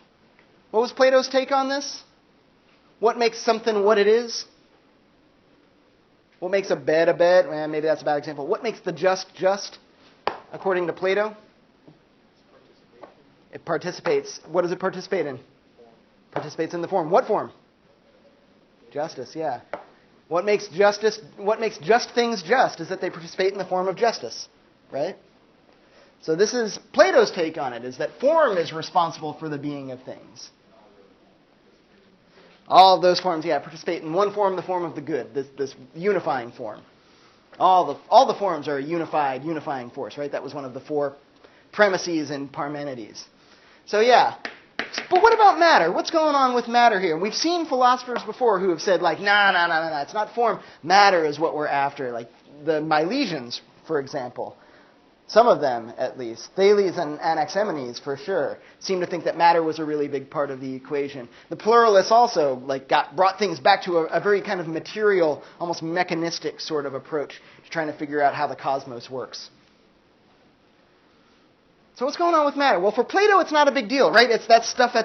What was Plato's take on this? What makes something what it is? What makes a bed a bed? Well, maybe that's a bad example. What makes the just, according to Plato? It participates. What does it participate in? Participates in the form. What form? Justice, yeah. What makes just things just is that they participate in the form of justice, right? So this is Plato's take on it, is that form is responsible for the being of things. All of those forms, participate in one form, the form of the good, this unifying form. All the forms are a unifying force, right? That was one of the four premises in Parmenides. So but what about matter? What's going on with matter here? We've seen philosophers before who have said, like, no, it's not form. Matter is what we're after. Like the Milesians, for example. Some of them, at least. Thales and Anaximenes, for sure, seem to think that matter was a really big part of the equation. The pluralists also brought things back to a very kind of material, almost mechanistic sort of approach to trying to figure out how the cosmos works. So what's going on with matter? Well, for Plato, it's not a big deal, right? It's that stuff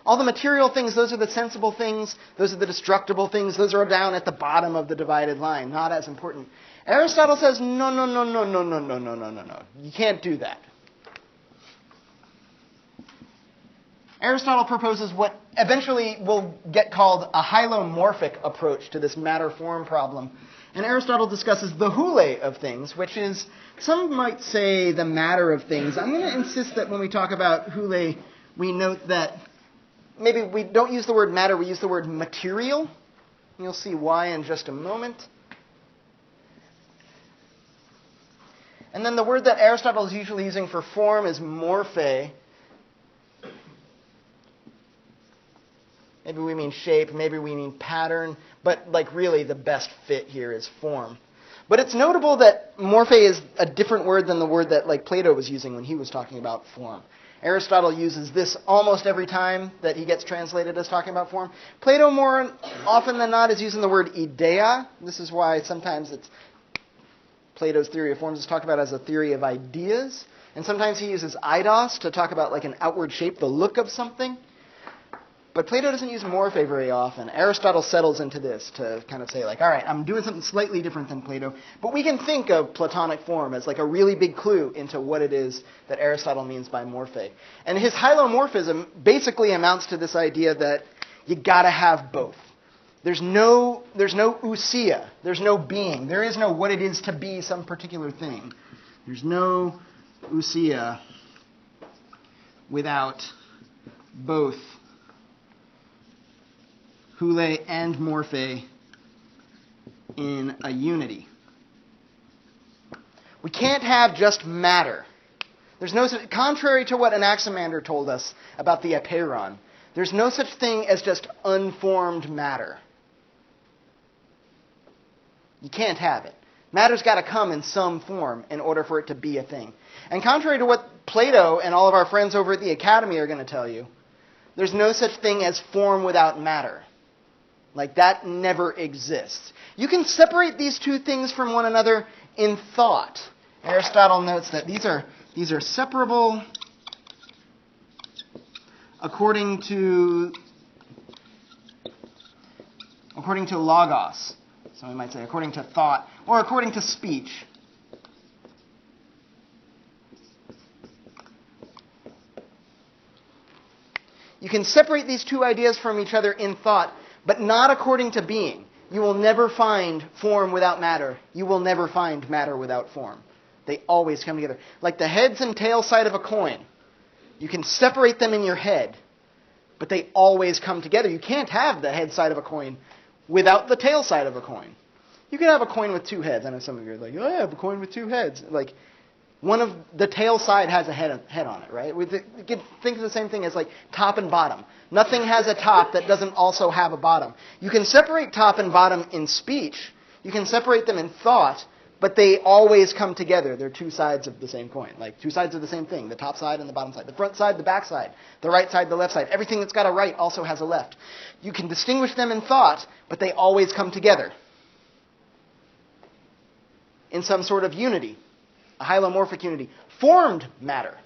all the material things, those are the sensible things, those are the destructible things, those are down at the bottom of the divided line, not as important. Aristotle says, no. You can't do that. Aristotle proposes what eventually will get called a hylomorphic approach to this matter-form problem. And Aristotle discusses the hule of things, which is, some might say, the matter of things. I'm going to insist that when we talk about hule, we note that maybe we don't use the word matter, we use the word material. You'll see why in just a moment. And then the word that Aristotle is usually using for form is morphe. Maybe we mean shape, maybe we mean pattern, but like really the best fit here is form. But it's notable that morphe is a different word than the word that like Plato was using when he was talking about form. Aristotle uses this almost every time that he gets translated as talking about form. Plato more often than not is using the word idea. This is why sometimes it's Plato's theory of forms is talked about as a theory of ideas. And sometimes he uses eidos to talk about like an outward shape, the look of something. But Plato doesn't use morphe very often. Aristotle settles into this to kind of say like, all right, I'm doing something slightly different than Plato. But we can think of Platonic form as like a really big clue into what it is that Aristotle means by morphe. And his hylomorphism basically amounts to this idea that you got to have both. There's no ousia. There's no being. There is no what it is to be some particular thing. There's no ousia without both hule and morphe in a unity. We can't have just matter. There's no contrary to what Anaximander told us about the apeiron, there's no such thing as just unformed matter. You can't have it. Matter's got to come in some form in order for it to be a thing. And contrary to what Plato and all of our friends over at the Academy are going to tell you, there's no such thing as form without matter. Like, that never exists. You can separate these two things from one another in thought. Aristotle notes that these are separable according to logos. So we might say according to thought or according to speech. You can separate these two ideas from each other in thought, but not according to being. You will never find form without matter. You will never find matter without form. They always come together. Like the heads and tail side of a coin. You can separate them in your head, but they always come together. You can't have the head side of a coin without the tail side of a coin. You can have a coin with two heads. I know some of you are like, oh, I have a coin with two heads. Like, one of the tail side has a head on it, right? We can think of the same thing as like top and bottom. Nothing has a top that doesn't also have a bottom. You can separate top and bottom in speech. You can separate them in thought, but they always come together. They're two sides of the same coin, like two sides of the same thing, the top side and the bottom side, the front side, the back side, the right side, the left side. Everything that's got a right also has a left. You can distinguish them in thought, but they always come together in some sort of unity. A hylomorphic unity. Formed matter.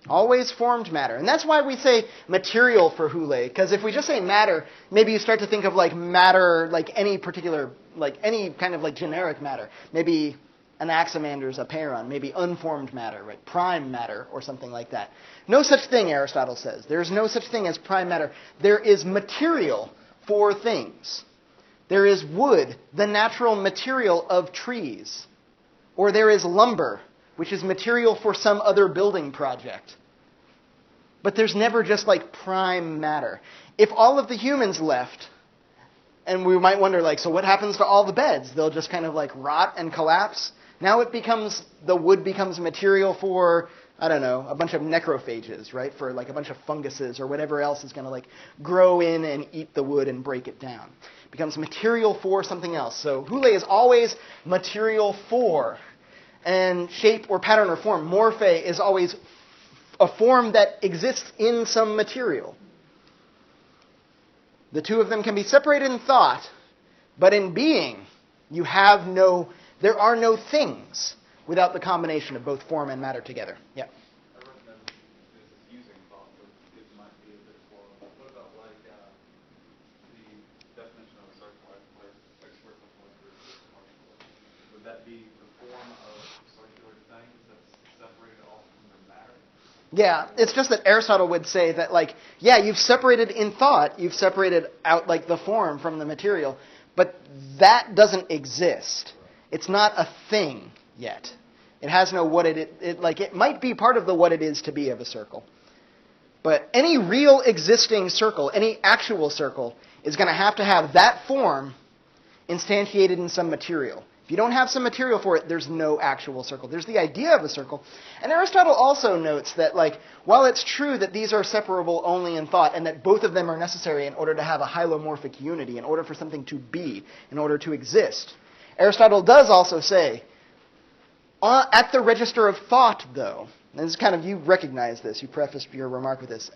Always formed matter. And that's why we say material for hule. Because if we just say matter, maybe you start to think of like matter, like any particular, like any kind of like generic matter. Maybe Anaximander's apeiron. Maybe unformed matter, right? Prime matter or something like that. No such thing, Aristotle says. There's no such thing as prime matter. There is material for things. There is wood, the natural material of trees. Or there is lumber, which is material for some other building project. But there's never just like prime matter. If all of the humans left, and we might wonder like, so what happens to all the beds? They'll just kind of like rot and collapse. Now the wood becomes material for, I don't know, a bunch of necrophages, right? For like a bunch of funguses or whatever else is going to like grow in and eat the wood and break it down. It becomes material for something else. So hule is always material for. And shape or pattern or form, morphe, is always a form that exists in some material. The two of them can be separated in thought, but in being, there are no things without the combination of both form and matter together. Yeah. I recommend this is using thought, but it might be a bit slow. What about like the definition of a circle, like experts would that be the form of circular things that's separated off from their matter? Yeah, it's just that Aristotle would say that, like, yeah, you've separated in thought, you've separated out, like, the form from the material, but that doesn't exist. It's not a thing yet. It has no what it might be part of the what it is to be of a circle. But any real existing circle, any actual circle, is going to have that form instantiated in some material. If you don't have some material for it, there's no actual circle. There's the idea of a circle. And Aristotle also notes that, while it's true that these are separable only in thought and that both of them are necessary in order to have a hylomorphic unity, in order for something to be, in order to exist, Aristotle does also say, at the register of thought, though, and this is kind of, you recognize this, you prefaced your remark with this,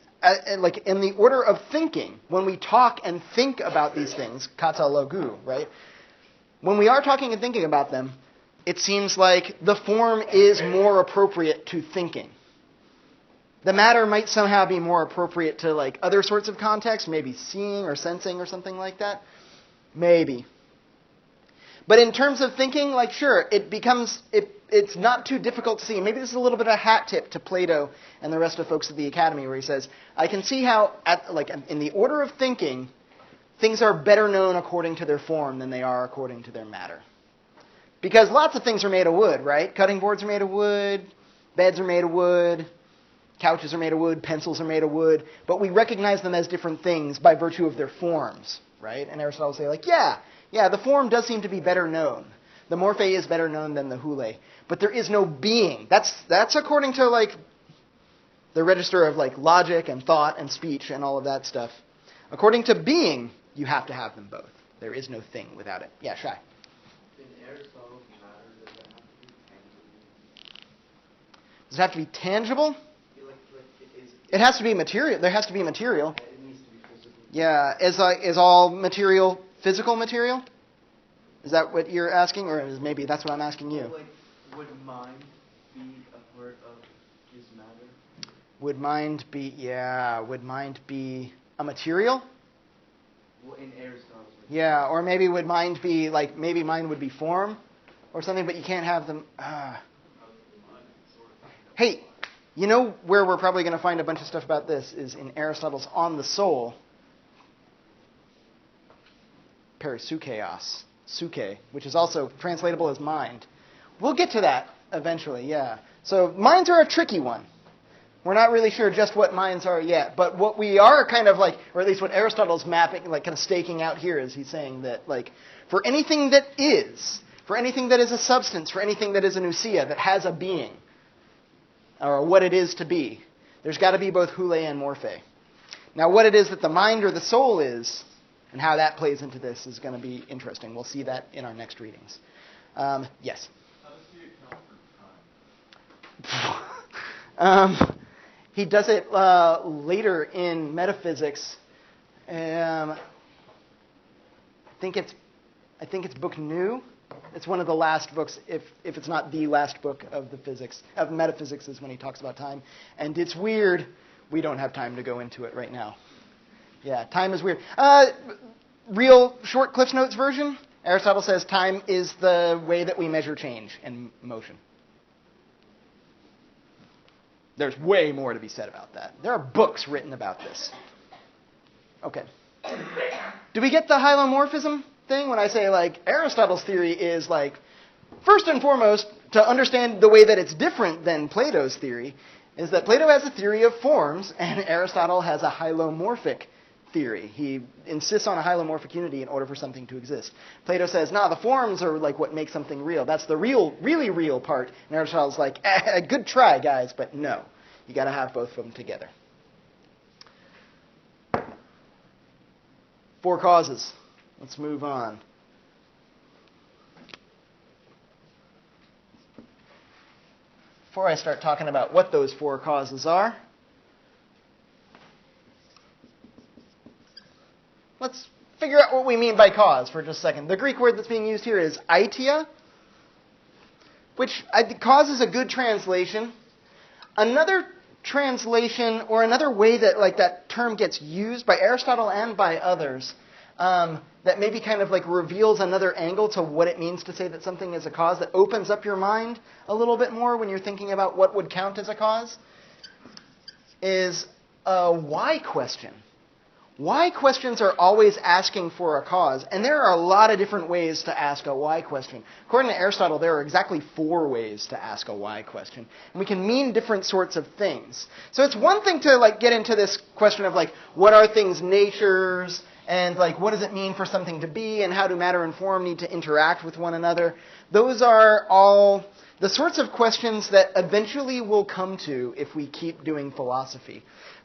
in the order of thinking, when we talk and think about these things, kata logu, right? When we are talking and thinking about them, it seems like the form is more appropriate to thinking. The matter might somehow be more appropriate to other sorts of contexts, maybe seeing or sensing or something like that. Maybe. But in terms of thinking, sure, it's not too difficult to see. Maybe this is a little bit of a hat tip to Plato and the rest of folks at the Academy, where he says, I can see how, in the order of thinking, things are better known according to their form than they are according to their matter. Because lots of things are made of wood, right? Cutting boards are made of wood, beds are made of wood, couches are made of wood, pencils are made of wood, but we recognize them as different things by virtue of their forms, right? And Aristotle will say, yeah, the form does seem to be better known. The morphe is better known than the hule. But there is no being. That's according to the register of logic and thought and speech and all of that stuff. According to being, you have to have them both. There is no thing without it. Yeah, Shai. In Aristotle's matter, does Does it have to be tangible? it have to be tangible? It has to be material. There has to be material. It needs to be physical. Yeah. Is all material physical material? Is that what you're asking? Or maybe that's what I'm asking you. Would mind be a part of his matter? Would mind be a material? Well, in Aristotle's matter. Yeah, or maybe would mind be, maybe mind would be form or something, but you can't have them. Hey, you know where we're probably going to find a bunch of stuff about this is in Aristotle's On the Soul. Perisukeios, suke, which is also translatable as mind. We'll get to that eventually, yeah. So minds are a tricky one. We're not really sure just what minds are yet, but what we are kind of or at least what Aristotle's mapping, kind of staking out here is he's saying that, for anything that is a substance, for anything that is an ousia, that has a being, or what it is to be, there's got to be both hule and morphe. Now, what it is that the mind or the soul is, and how that plays into this is going to be interesting. We'll see that in our next readings. Yes? How does he account for time? He does it later in Metaphysics. I think it's book New. It's one of the last books, if it's not the last book of Metaphysics is when he talks about time. And it's weird. We don't have time to go into it right now. Yeah, time is weird. Real short Cliff Notes version, Aristotle says time is the way that we measure change and motion. There's way more to be said about that. There are books written about this. Okay. Do we get the hylomorphism thing when I say, Aristotle's theory is, first and foremost, to understand the way that it's different than Plato's theory, is that Plato has a theory of forms and Aristotle has a hylomorphic theory. He insists on a hylomorphic unity in order for something to exist. Plato says, the forms are what makes something real. That's the really real part. And Aristotle's good try, guys, but no. You got to have both of them together. 4 causes. Let's move on. Before I start talking about what those 4 causes are, let's figure out what we mean by cause for just a second. The Greek word that's being used here is aitia, which cause is a good translation. Another translation, or another way that that term gets used by Aristotle and by others, that maybe kind of reveals another angle to what it means to say that something is a cause, that opens up your mind a little bit more when you're thinking about what would count as a cause, is a why question. Why questions are always asking for a cause, and there are a lot of different ways to ask a why question. According to Aristotle, there are exactly 4 ways to ask a why question, and we can mean different sorts of things. So it's one thing to like get into this question of like, what are things' natures, and like, what does it mean for something to be, and how do matter and form need to interact with one another. Those are all the sorts of questions that eventually we'll come to if we keep doing philosophy.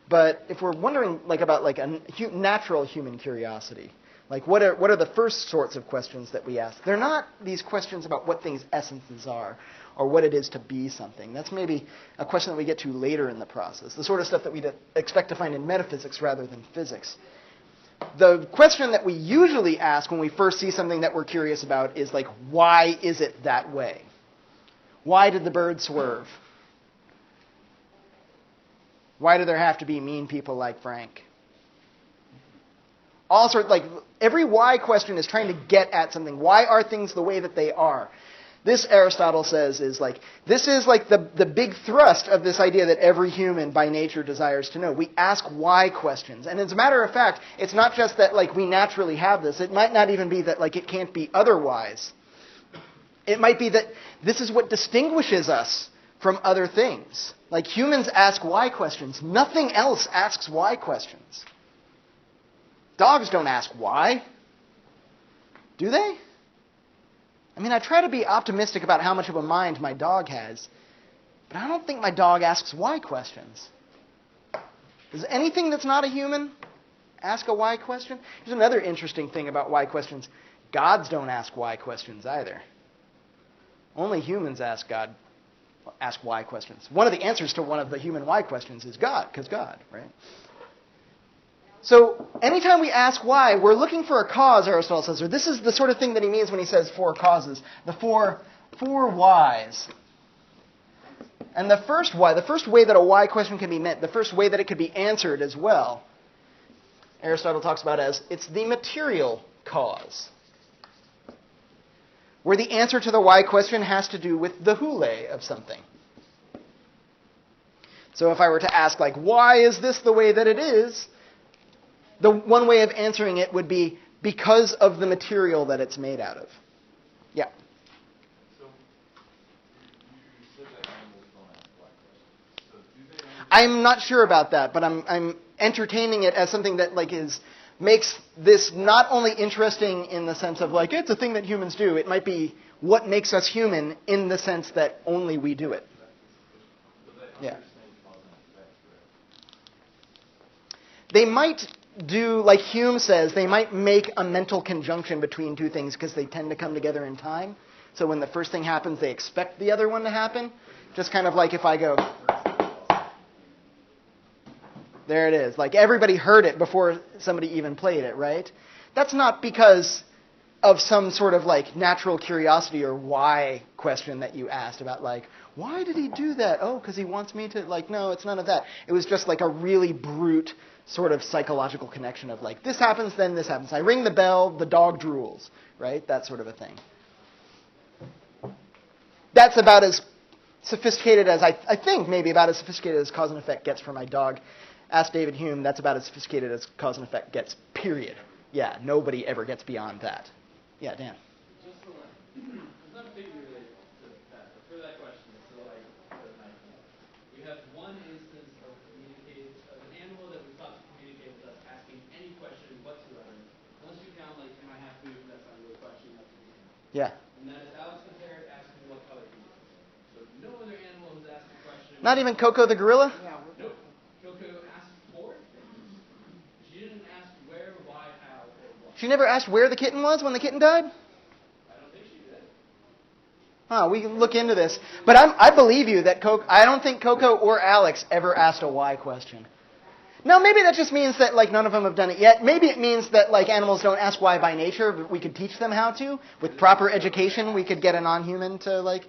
But if we're wondering like about like a natural human curiosity, like what are the first sorts of questions that we ask? They're not these questions about what things' essences are or what it is to be something. That's maybe a question that we get to later in the process, the sort of stuff that we'd expect to find in metaphysics rather than physics. The question that we usually ask when we first see something that we're curious about is like, why is it that way? Why did the bird swerve? Why do there have to be mean people like Frank? All sorts, like every why question is trying to get at something. Why are things the way that they are? This, Aristotle says, is like, this is like the big thrust of this idea that every human by nature desires to know. We ask why questions. And as a matter of fact, it's not just that like we naturally have this. It might not even be that like it can't be otherwise. It might be that this is what distinguishes us from other things. Like humans ask why questions. Nothing else asks why questions. Dogs don't ask why. Do they? I mean, I try to be optimistic about how much of a mind my dog has, but I don't think my dog asks why questions. Does anything that's not a human ask a why question? Here's another interesting thing about why questions. Gods don't ask why questions either. Only humans ask why questions. One of the answers to one of the human why questions is God, because God, right? So anytime we ask why, we're looking for a cause, Aristotle says, or this is the sort of thing that he means when he says 4 causes, the four whys. And the first why, the first way that a why question can be met, the first way that it could be answered as well, Aristotle talks about as it's the material cause, where the answer to the why question has to do with the hule of something. So if I were to ask, like, why is this the way that it is? The one way of answering it would be because of the material that it's made out of. Yeah. So you said that animals don't ask why questions. So do they only I'm not sure about that, but I'm entertaining it as something that like makes this not only interesting in the sense of like it's a thing that humans do. It might be what makes us human in the sense that only we do it. Yeah. They might do, like Hume says, they might make a mental conjunction between two things because they tend to come together in time. So when the first thing happens, they expect the other one to happen. Just kind of like if I go, there it is. Like everybody heard it before somebody even played it, right? That's not because of some sort of like natural curiosity or why question that you asked about like, why did he do that? Oh, because he wants me to, like, no, it's none of that. It was just like a really brute sort of psychological connection of like, this happens, then this happens. I ring the bell, the dog drools, right? That sort of a thing. That's about as sophisticated as, I think, maybe about as sophisticated as cause and effect gets for my dog. Ask David Hume, that's about as sophisticated as cause and effect gets, period. Yeah, nobody ever gets beyond that. Yeah, Dan. Just for like, it's not completely related to that, but for that question, so like, we have one instance of an animal that we thought to communicate with us, asking any question whatsoever. Once you count, like, can I have food? That's not really a question. That's an animal. Yeah. And that is Alex the parrot asking what color he is. So no other animal has asked a question. Not even Coco the gorilla? Nope. Coco asked for things. She didn't ask where, why, how, or what. She never asked where the kitten was when the kitten died? I don't think she did. We can look into this. But I believe you that I don't think Coco or Alex ever asked a why question. Now, maybe that just means that like none of them have done it yet. Maybe it means that like animals don't ask why by nature, but we could teach them how to. With proper education, we could get a non-human to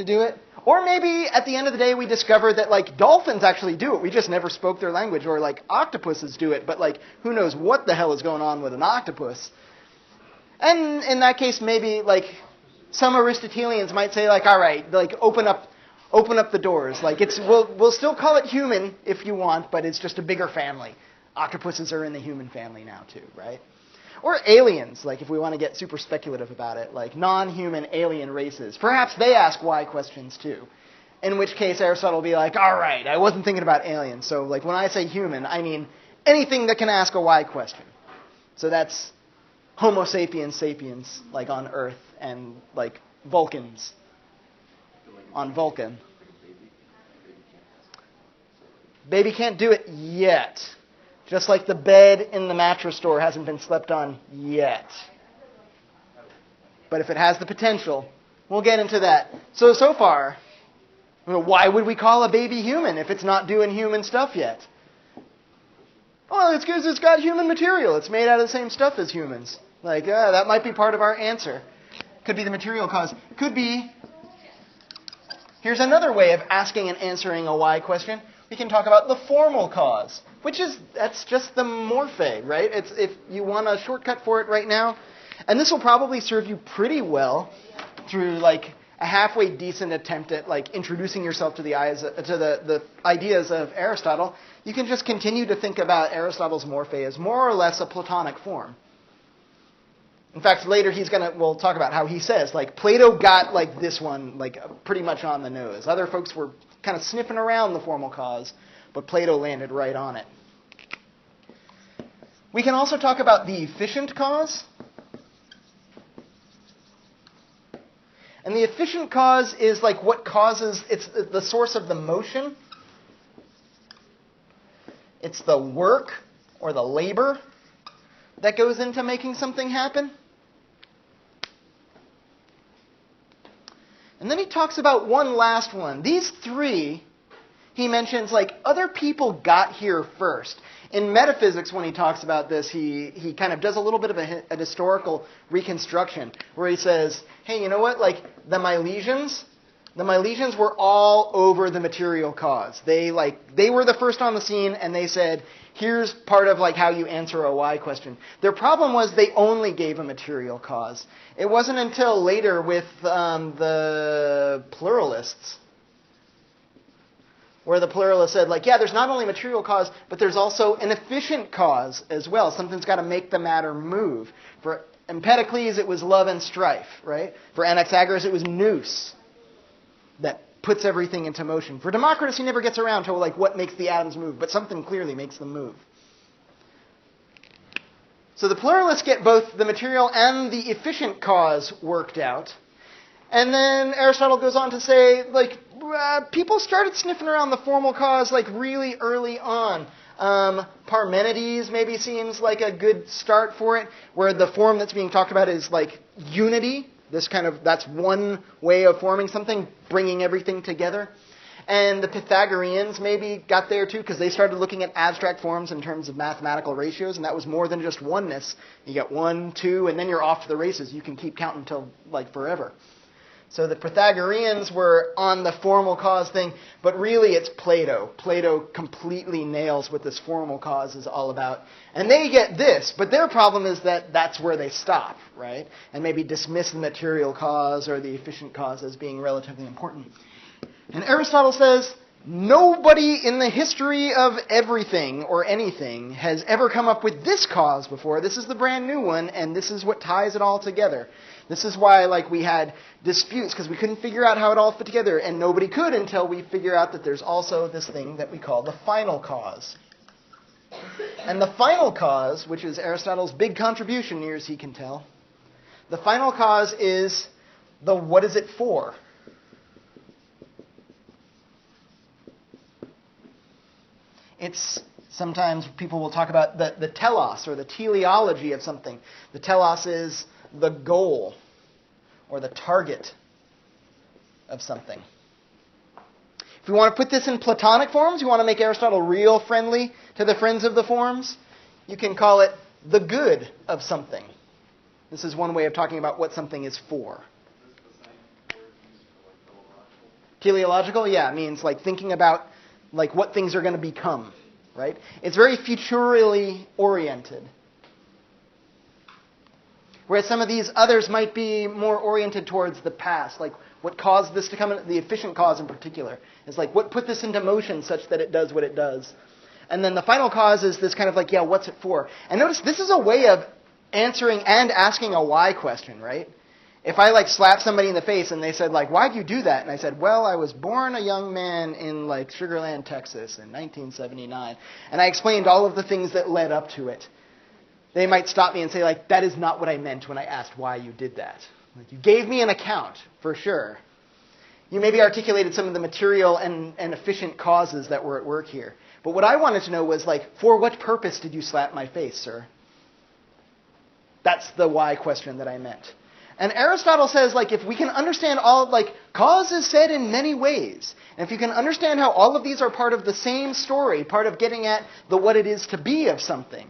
do it. Or maybe at the end of the day, we discover that like dolphins actually do it. We just never spoke their language. Or like octopuses do it. But like who knows what the hell is going on with an octopus. And in that case, maybe like some Aristotelians might say like, all right, like open up the doors. Like we'll still call it human if you want, but it's just a bigger family. octopuses are in the human family now too, right? Or aliens, like if we want to get super speculative about it, like non-human alien races. Perhaps they ask why questions too. In which case Aristotle will be like, all right, I wasn't thinking about aliens. So like when I say human, I mean anything that can ask a why question. So that's Homo sapiens sapiens, like on Earth, and like Vulcans on Vulcan. Baby can't do it yet. Just like the bed in the mattress store hasn't been slept on yet. But if it has the potential, we'll get into that. So far, why would we call a baby human if it's not doing human stuff yet? Well, it's because it's got human material. It's made out of the same stuff as humans. Like, that might be part of our answer. Could be the material cause. Could be... Here's another way of asking and answering a why question. We can talk about the formal cause, that's just the morphe, right? It's if you want a shortcut for it right now. And this will probably serve you pretty well through like a halfway decent attempt at like introducing yourself to the ideas of Aristotle. You can just continue to think about Aristotle's morphe as more or less a Platonic form. In fact, later we'll talk about how he says, like, Plato got, like, this one, like, pretty much on the nose. Other folks were kind of sniffing around the formal cause, but Plato landed right on it. We can also talk about the efficient cause. And the efficient cause is, like, what causes, it's the source of the motion. It's the work or the labor that goes into making something happen. And then he talks about one last one. These three, he mentions like other people got here first. In Metaphysics, when he talks about this, he kind of does a little bit of a historical reconstruction where he says, hey, you know what? Like the Milesians were all over the material cause. They were the first on the scene, and they said, here's part of like how you answer a why question. Their problem was they only gave a material cause. It wasn't until later with the pluralists, where the pluralists said, like, yeah, there's not only material cause, but there's also an efficient cause as well. Something's got to make the matter move. For Empedocles, it was love and strife, right? For Anaxagoras, it was nous that puts everything into motion. For Democritus, he never gets around to like what makes the atoms move, but something clearly makes them move. So the pluralists get both the material and the efficient cause worked out. And then Aristotle goes on to say, like, people started sniffing around the formal cause like really early on. Parmenides maybe seems like a good start for it, where the form that's being talked about is like unity. That's one way of forming something, bringing everything together. And the Pythagoreans maybe got there too, because they started looking at abstract forms in terms of mathematical ratios, and that was more than just oneness. You got 1, 2, and then you're off to the races. You can keep counting until like forever. So the Pythagoreans were on the formal cause thing, but really it's Plato. Plato completely nails what this formal cause is all about. And they get this, but their problem is that that's where they stop, right? And maybe dismiss the material cause or the efficient cause as being relatively important. And Aristotle says, nobody in the history of everything or anything has ever come up with this cause before. This is the brand new one, and this is what ties it all together. This is why we had disputes, because we couldn't figure out how it all fit together, and nobody could until we figure out that there's also this thing that we call the final cause. And the final cause, which is Aristotle's big contribution near as he can tell, the final cause is the what is it for? It's sometimes people will talk about the telos or the teleology of something. The telos is the goal or the target of something. If we want to put this in Platonic forms, you want to make Aristotle real friendly to the friends of the forms, you can call it the good of something. This is one way of talking about what something is for. Teleological, yeah, it means like thinking about like what things are going to become, right? It's very futurally oriented. Whereas some of these others might be more oriented towards the past, like what caused this to come, the efficient cause in particular. It's like what put this into motion such that it does what it does. And then the final cause is this kind of like, yeah, what's it for? And notice this is a way of answering and asking a why question, right? If I like slap somebody in the face and they said like, why'd you do that? And I said, well, I was born a young man in like Sugar Land, Texas in 1979. And I explained all of the things that led up to it. They might stop me and say like, that is not what I meant when I asked why you did that. Like, you gave me an account, for sure. You maybe articulated some of the material and efficient causes that were at work here. But what I wanted to know was like, for what purpose did you slap my face, sir? That's the why question that I meant. And Aristotle says, like, if we can understand all, like, cause is said in many ways. And if you can understand how all of these are part of the same story, part of getting at the what it is to be of something,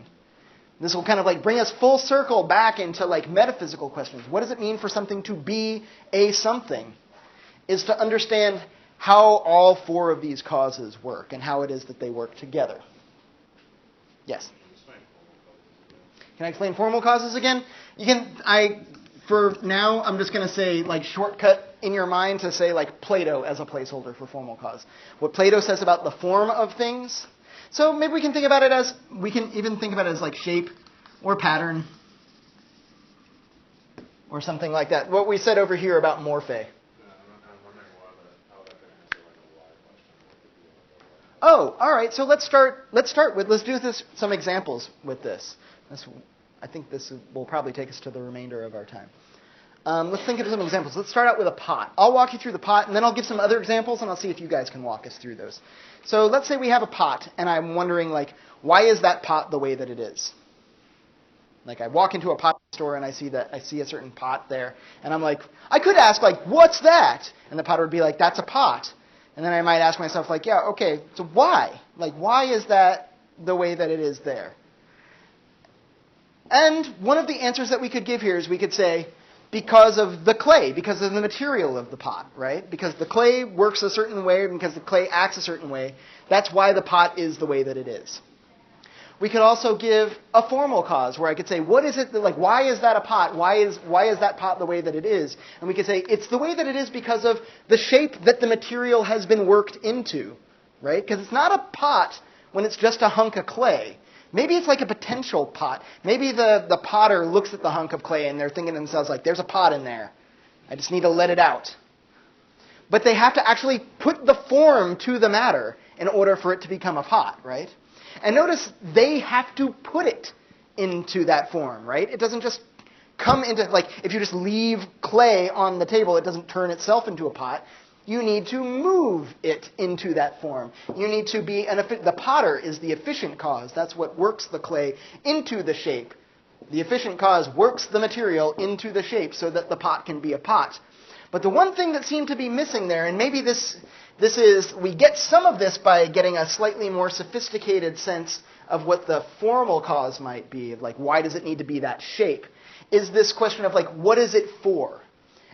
this will kind of like bring us full circle back into like metaphysical questions. What does it mean for something to be a something? Is to understand how all four of these causes work and how it is that they work together. Yes? Can I explain formal causes again? For now, I'm just going to say, like, shortcut in your mind to say, like, Plato as a placeholder for formal cause. What Plato says about the form of things. So maybe we can think about it as, like, shape or pattern or something like that. What we said over here about morphe. Oh, all right. So let's do some examples with this. I think this will probably take us to the remainder of our time. Let's think of some examples. Let's start out with a pot. I'll walk you through the pot, and then I'll give some other examples, and I'll see if you guys can walk us through those. So let's say we have a pot, and I'm wondering, like, why is that pot the way that it is? Like, I walk into a pot store, and I see a certain pot there, and I'm like, I could ask, like, what's that? And the potter would be like, that's a pot. And then I might ask myself, like, yeah, okay, so why? Like, why is that the way that it is there? And one of the answers that we could give here is we could say, because of the clay, because of the material of the pot, right? Because the clay works a certain way, because the clay acts a certain way, that's why the pot is the way that it is. We could also give a formal cause, where I could say, what is it, like, why is that a pot? Why is that pot the way that it is? And we could say, it's the way that it is because of the shape that the material has been worked into, right? Because it's not a pot when it's just a hunk of clay. Maybe it's like a potential pot. Maybe the potter looks at the hunk of clay and they're thinking to themselves, like, there's a pot in there. I just need to let it out. But they have to actually put the form to the matter in order for it to become a pot, right? And notice they have to put it into that form, right? It doesn't just come into, like, if you just leave clay on the table, it doesn't turn itself into a pot. You need to move it into that form. You need to be the potter is the efficient cause. That's what works the clay into the shape. The efficient cause works the material into the shape so that the pot can be a pot. But the one thing that seemed to be missing there, and maybe we get some of this by getting a slightly more sophisticated sense of what the formal cause might be, of like, why does it need to be that shape, is this question of like, what is it for?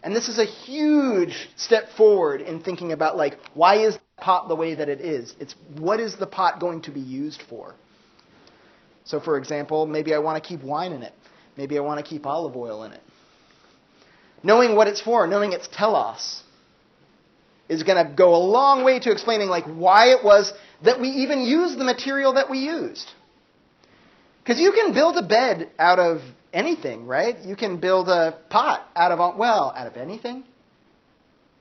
And this is a huge step forward in thinking about, like, why is the pot the way that it is? It's what is the pot going to be used for? So, for example, maybe I want to keep wine in it. Maybe I want to keep olive oil in it. Knowing what it's for, knowing its telos, is going to go a long way to explaining, like, why it was that we even used the material that we used. Because you can build a bed out of anything, right? You can build a pot out of anything.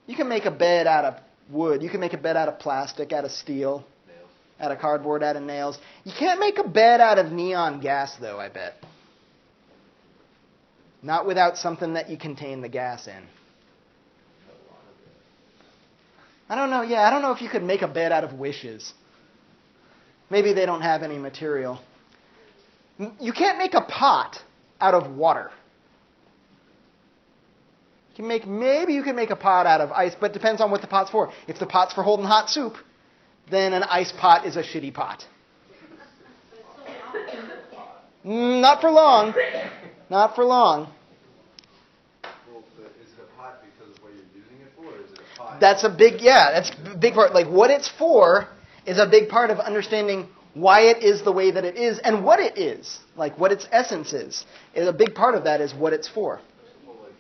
You can make a bed out of wood. You can make a bed out of plastic, out of steel, nails. Out of cardboard, out of nails. You can't make a bed out of neon gas, though, I bet. Not without something that you contain the gas in. I don't know. Yeah, I don't know if you could make a bed out of wishes. Maybe they don't have any material. You can't make a pot out of water. Maybe you can make a pot out of ice, but it depends on what the pot's for. If the pot's for holding hot soup, then an ice pot is a shitty pot. Not for long. Not for long. Well, is it a pot because of what you're using it for, or is it a pot? That's a big part. Like, what it's for is a big part of understanding why it is the way that it is and what it is. Like, what its essence is. And a big part of that is what it's for. Well, like,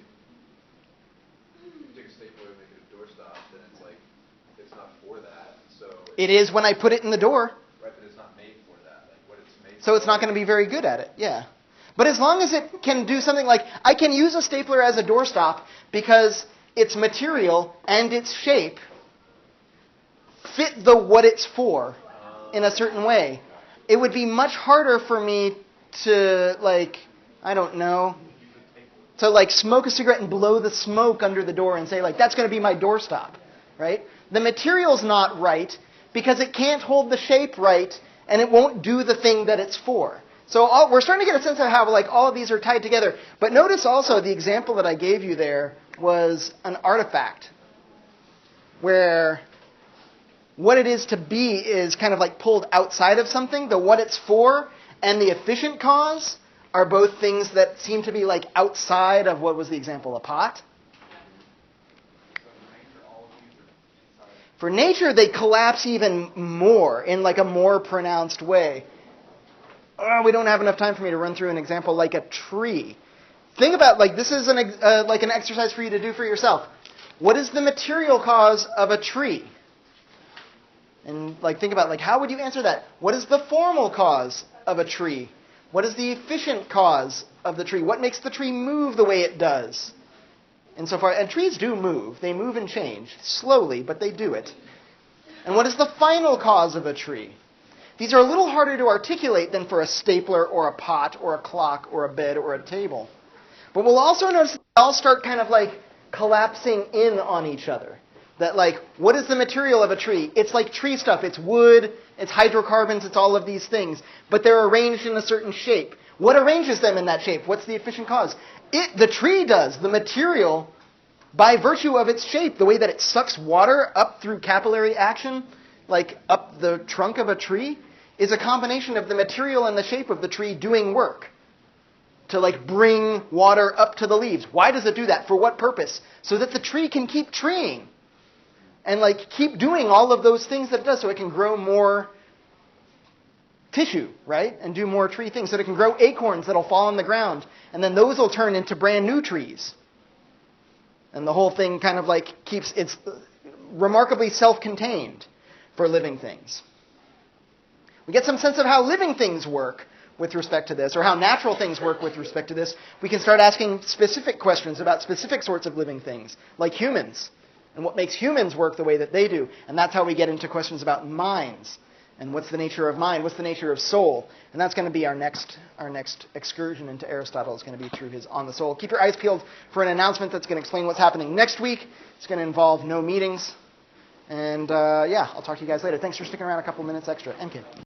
you take a stapler and make it a doorstop, then it's like, it's not for that, so... It is when I put it in the door. Right, but it's not made So it's not going to be very good at it. Yeah. But as long as it can do something like, I can use a stapler as a doorstop because its material and its shape fit the what it's for in a certain way. It would be much harder for me to, like, I don't know, to like smoke a cigarette and blow the smoke under the door and say, like, that's going to be my doorstop, right? The material's not right because it can't hold the shape right and it won't do the thing that it's for. So we're starting to get a sense of how like all of these are tied together. But notice also the example that I gave you there was an artifact where what it is to be is kind of like pulled outside of something. The what it's for and the efficient cause are both things that seem to be like outside of what was the example, a pot. For nature, they collapse even more in like a more pronounced way. We don't have enough time for me to run through an example like a tree. Think about, like, this is like an exercise for you to do for yourself. What is the material cause of a tree? And like think about, like, how would you answer that? What is the formal cause of a tree? What is the efficient cause of the tree? What makes the tree move the way it does? And so far, and trees do move. They move and change slowly, but they do it. And what is the final cause of a tree? These are a little harder to articulate than for a stapler or a pot or a clock or a bed or a table. But we'll also notice they all start kind of like collapsing in on each other. That like, what is the material of a tree? It's like tree stuff. It's wood, it's hydrocarbons, it's all of these things. But they're arranged in a certain shape. What arranges them in that shape? What's the efficient cause? The tree does. The material, by virtue of its shape, the way that it sucks water up through capillary action, like up the trunk of a tree, is a combination of the material and the shape of the tree doing work to like bring water up to the leaves. Why does it do that? For what purpose? So that the tree can keep treeing and like keep doing all of those things that it does, so it can grow more tissue, right? And do more tree things, so that it can grow acorns that'll fall on the ground, and then those will turn into brand new trees. And the whole thing kind of like it's remarkably self-contained for living things. We get some sense of how living things work with respect to this, or how natural things work with respect to this. We can start asking specific questions about specific sorts of living things, like humans, and what makes humans work the way that they do. And that's how we get into questions about minds, and what's the nature of mind, what's the nature of soul. And that's going to be our next excursion into Aristotle. Is going to be through his On the Soul. Keep your eyes peeled for an announcement that's going to explain what's happening next week. It's going to involve no meetings. And I'll talk to you guys later. Thanks for sticking around a couple minutes extra. MK.